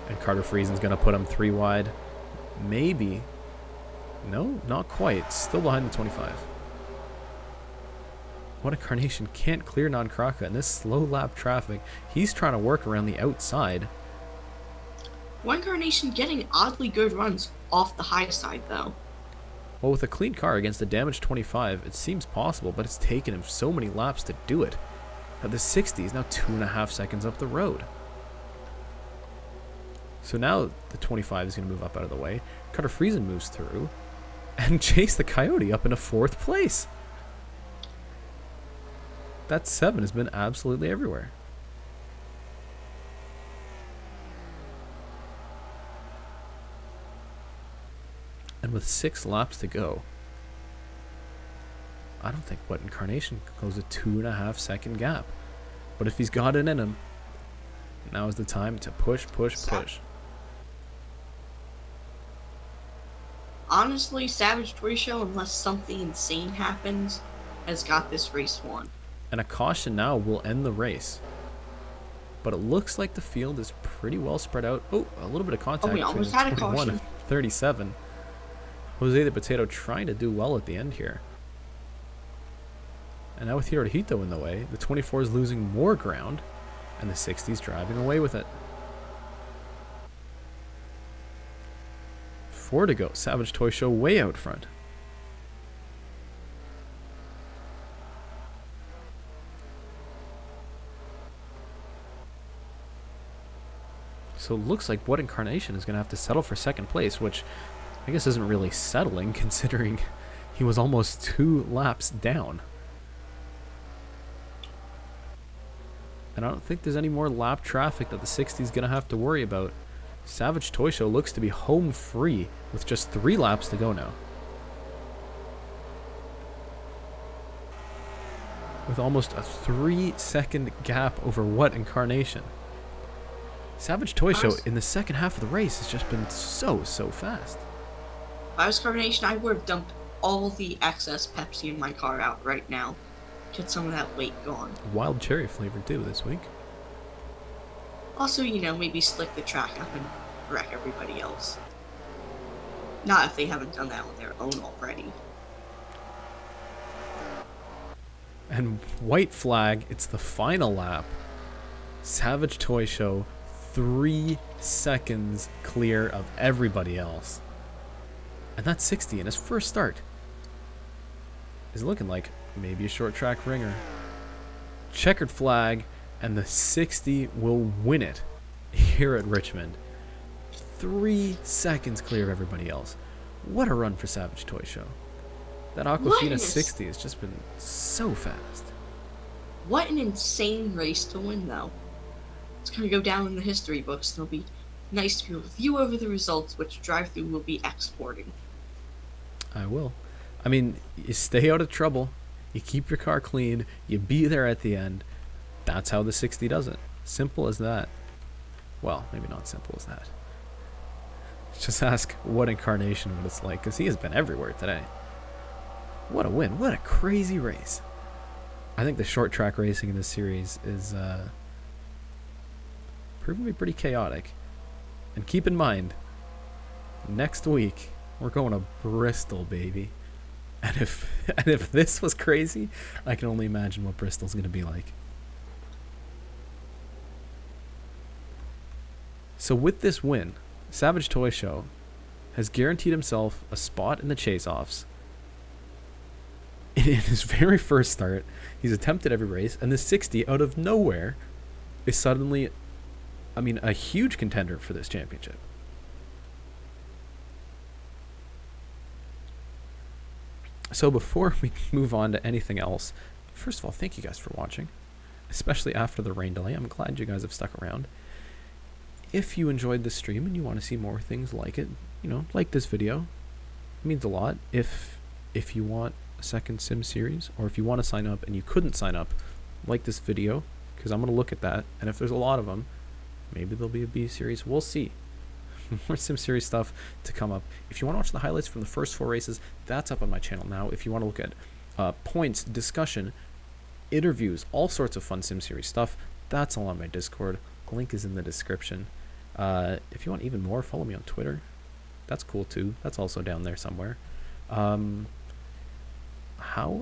And Carter Friesen's going to put him 3 wide. Maybe. No, not quite. Still behind the 25. One Incarnation can't clear Non-Kraka in this slow lap traffic. He's trying to work around the outside. One Carnation getting oddly good runs off the high side, though. Well, with a clean car against a damaged 25, it seems possible, but it's taken him so many laps to do it. Now the 60 is now 2.5 seconds up the road. So now the 25 is going to move up out of the way. Carter Friesen moves through and chase the Coyote up into 4th place. That 7 has been absolutely everywhere. And with 6 laps to go, I don't think What Incarnation can close a 2.5 second gap. But if he's got it in him, now is the time to push, push, push. Honestly, Savage Toy Show, unless something insane happens, has got this race won. And a caution now will end the race. But it looks like the field is pretty well spread out. Oh, a little bit of contact we almost had a 21 caution. and 37. Jose the Potato trying to do well at the end here. And now with Hirohito in the way, the 24 is losing more ground, and the 60 is driving away with it. 4 to go. Savage Toy Show way out front. So it looks like What Incarnation is going to have to settle for second place, which I guess isn't really settling, considering he was almost 2 laps down. And I don't think there's any more lap traffic that the 60 is going to have to worry about. Savage Toy Show looks to be home free with just 3 laps to go now. With almost a 3-second gap over What Incarnation. Savage Toy Show in the second half of the race has just been so fast. If I was Carnation, I would have dumped all the excess Pepsi in my car out right now. Get some of that weight gone. Wild cherry flavor too this week. Also, you know, maybe slick the track up and wreck everybody else. Not if they haven't done that on their own already. And white flag, it's the final lap. Savage Toy Show 3 seconds clear of everybody else. And that 60 in his first start is looking like maybe a short track ringer. checkered flag, and the 60 will win it here at Richmond. 3 seconds clear of everybody else. What a run for Savage Toy Show. That Aquafina 60 has just been so fast. What an insane race to win, though. It's going to go down in the history books, and it'll be nice to review over the results, which DriveThrough will be exporting. I will. I mean, you stay out of trouble, you keep your car clean, you be there at the end. That's how the 60 does it. Simple as that. Well, maybe not simple as that. Just ask what Incarnation what it's like, because he has been everywhere today. What a win. What a crazy race. I think the short track racing in this series is proven to be pretty chaotic. And keep in mind, next week, we're going to Bristol, baby. And if this was crazy, I can only imagine what Bristol's going to be like. So with this win, Savage Toy Show has guaranteed himself a spot in the chase-offs. In his very first start, he's attempted every race, and the 60 out of nowhere is suddenly, I mean, a huge contender for this championship. So before we move on to anything else, first of all, thank you guys for watching, especially after the rain delay. I'm glad you guys have stuck around. If you enjoyed this stream and you want to see more things like it, you know, like this video, it means a lot. If you want a second sim series, or if you want to sign up and you couldn't sign up, like this video, because I'm going to look at that, and if there's a lot of them, maybe there'll be a B series. We'll see. More sim series stuff to come up. If you want to watch the highlights from the first 4 races, that's up on my channel now. If you want to look at points, discussion, interviews, all sorts of fun sim series stuff, that's all on my Discord. Link is in the description. If you want even more, follow me on Twitter. That's cool too. That's also down there somewhere. How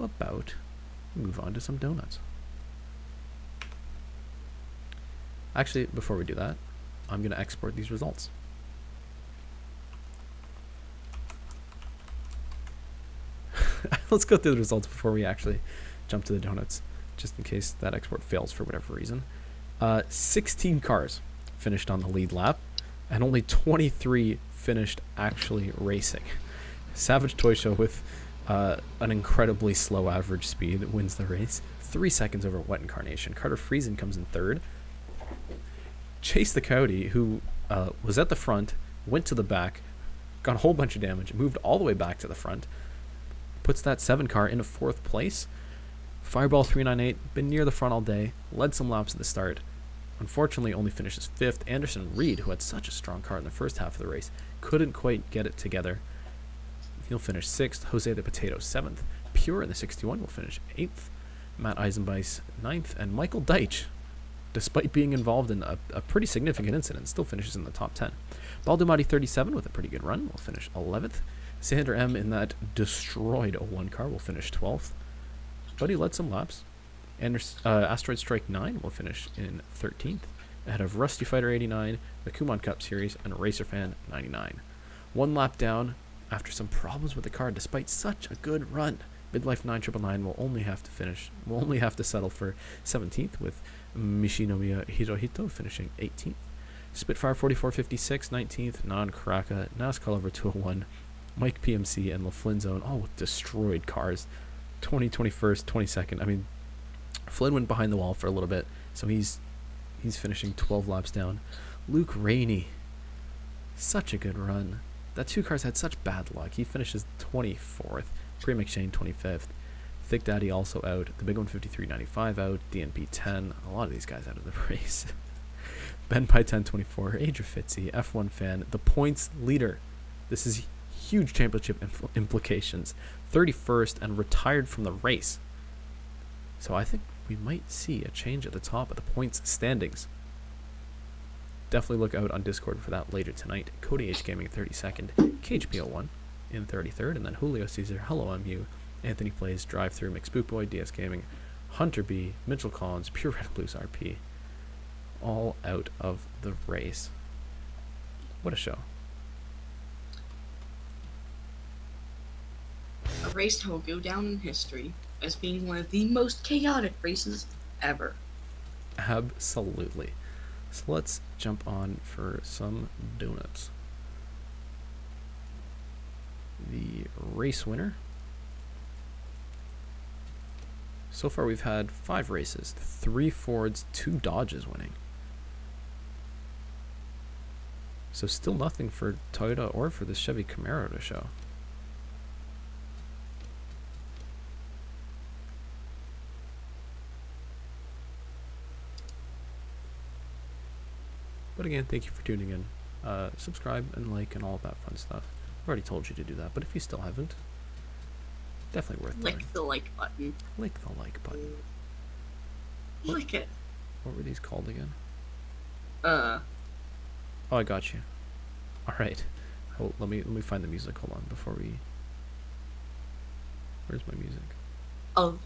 about we move on to some donuts? Actually, before we do that, I'm going to export these results. Let's go through the results before we actually jump to the donuts, just in case that export fails for whatever reason. 16 cars finished on the lead lap, and only 23 finished actually racing. Savage Toy Show with an incredibly slow average speed that wins the race. 3 seconds over Wet Incarnation. Carter Friesen comes in third. Chase the Coyote, who was at the front, went to the back, got a whole bunch of damage, moved all the way back to the front, puts that 7 car into 4th place. Fireball 398, been near the front all day, led some laps at the start. Unfortunately, only finishes 5th. Anderson Reed, who had such a strong car in the first half of the race, couldn't quite get it together. He'll finish 6th. Jose the Potato 7th. Pure in the 61 will finish 8th. Matt Eisenbeis 9th. And Michael Deitch, despite being involved in a pretty significant incident, still finishes in the top 10. Baldumati 37 with a pretty good run will finish 11th. Sander M in that destroyed 01 car will finish 12th. But he led some laps. Asteroid Strike 9 will finish in 13th, ahead of Rusty Fighter 89, the Kumon Cup Series, and Racerfan 99. 1 lap down after some problems with the car, despite such a good run. Midlife 9999 will only have to settle for 17th, with Mishinomiya Hirohito finishing 18th. Spitfire 4456 19th, Nan Karaka, NASCAR Lover 201, Mike PMC, and LaFlynn Zone, all with destroyed cars. 21st, 22nd. I mean, Flynn went behind the wall for a little bit, so he's finishing 12 laps down. Luke Rainey, such a good run. That 2 cars had such bad luck. He finishes 24th. Pre McShane 25th. Thick Daddy also out. The Big 153.95 out. DNP 10. A lot of these guys out of the race. Ben Pye 1024. Age of Fitzy. F1 fan. The points leader. This is huge championship implications. 31st and retired from the race. So I think we might see a change at the top of the points standings. Definitely look out on Discord for that later tonight. Cody H Gaming 32nd, KHPO1 in 33rd, and then Julio Caesar, Hello MU, Anthony Plays, DriveThrough, McSpookBoy, DS Gaming, Hunter B, Mitchell Collins, Pure Red Blues RP, all out of the race. What a show. A race that will go down in history as being one of the most chaotic races ever. Absolutely. So let's jump on for some donuts. The race winner. So far we've had 5 races, 3 Fords, 2 Dodges winning. So still nothing for Toyota or for this Chevy Camaro to show. But again, thank you for tuning in. Subscribe and like and all that fun stuff. I've already told you to do that, but if you still haven't, definitely worth doing. Click the like button. Click the like button. Click it. What were these called again? Uh. Oh, I got you. All right. Oh, let me find the music. Hold on, before we. Where's my music? Oh,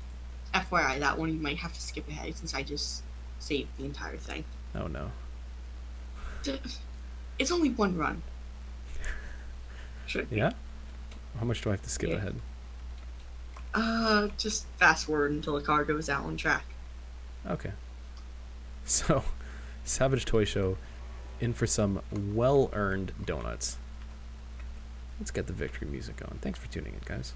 FYI, that one you might have to skip ahead since I just saved the entire thing. Oh no. It's only one run. Should be. Yeah. How much do I have to skip Yeah. ahead? Just fast forward until the car goes out on track. Okay. So, Savage Toy Show in for some well-earned donuts. Let's get the victory music on. Thanks for tuning in, guys.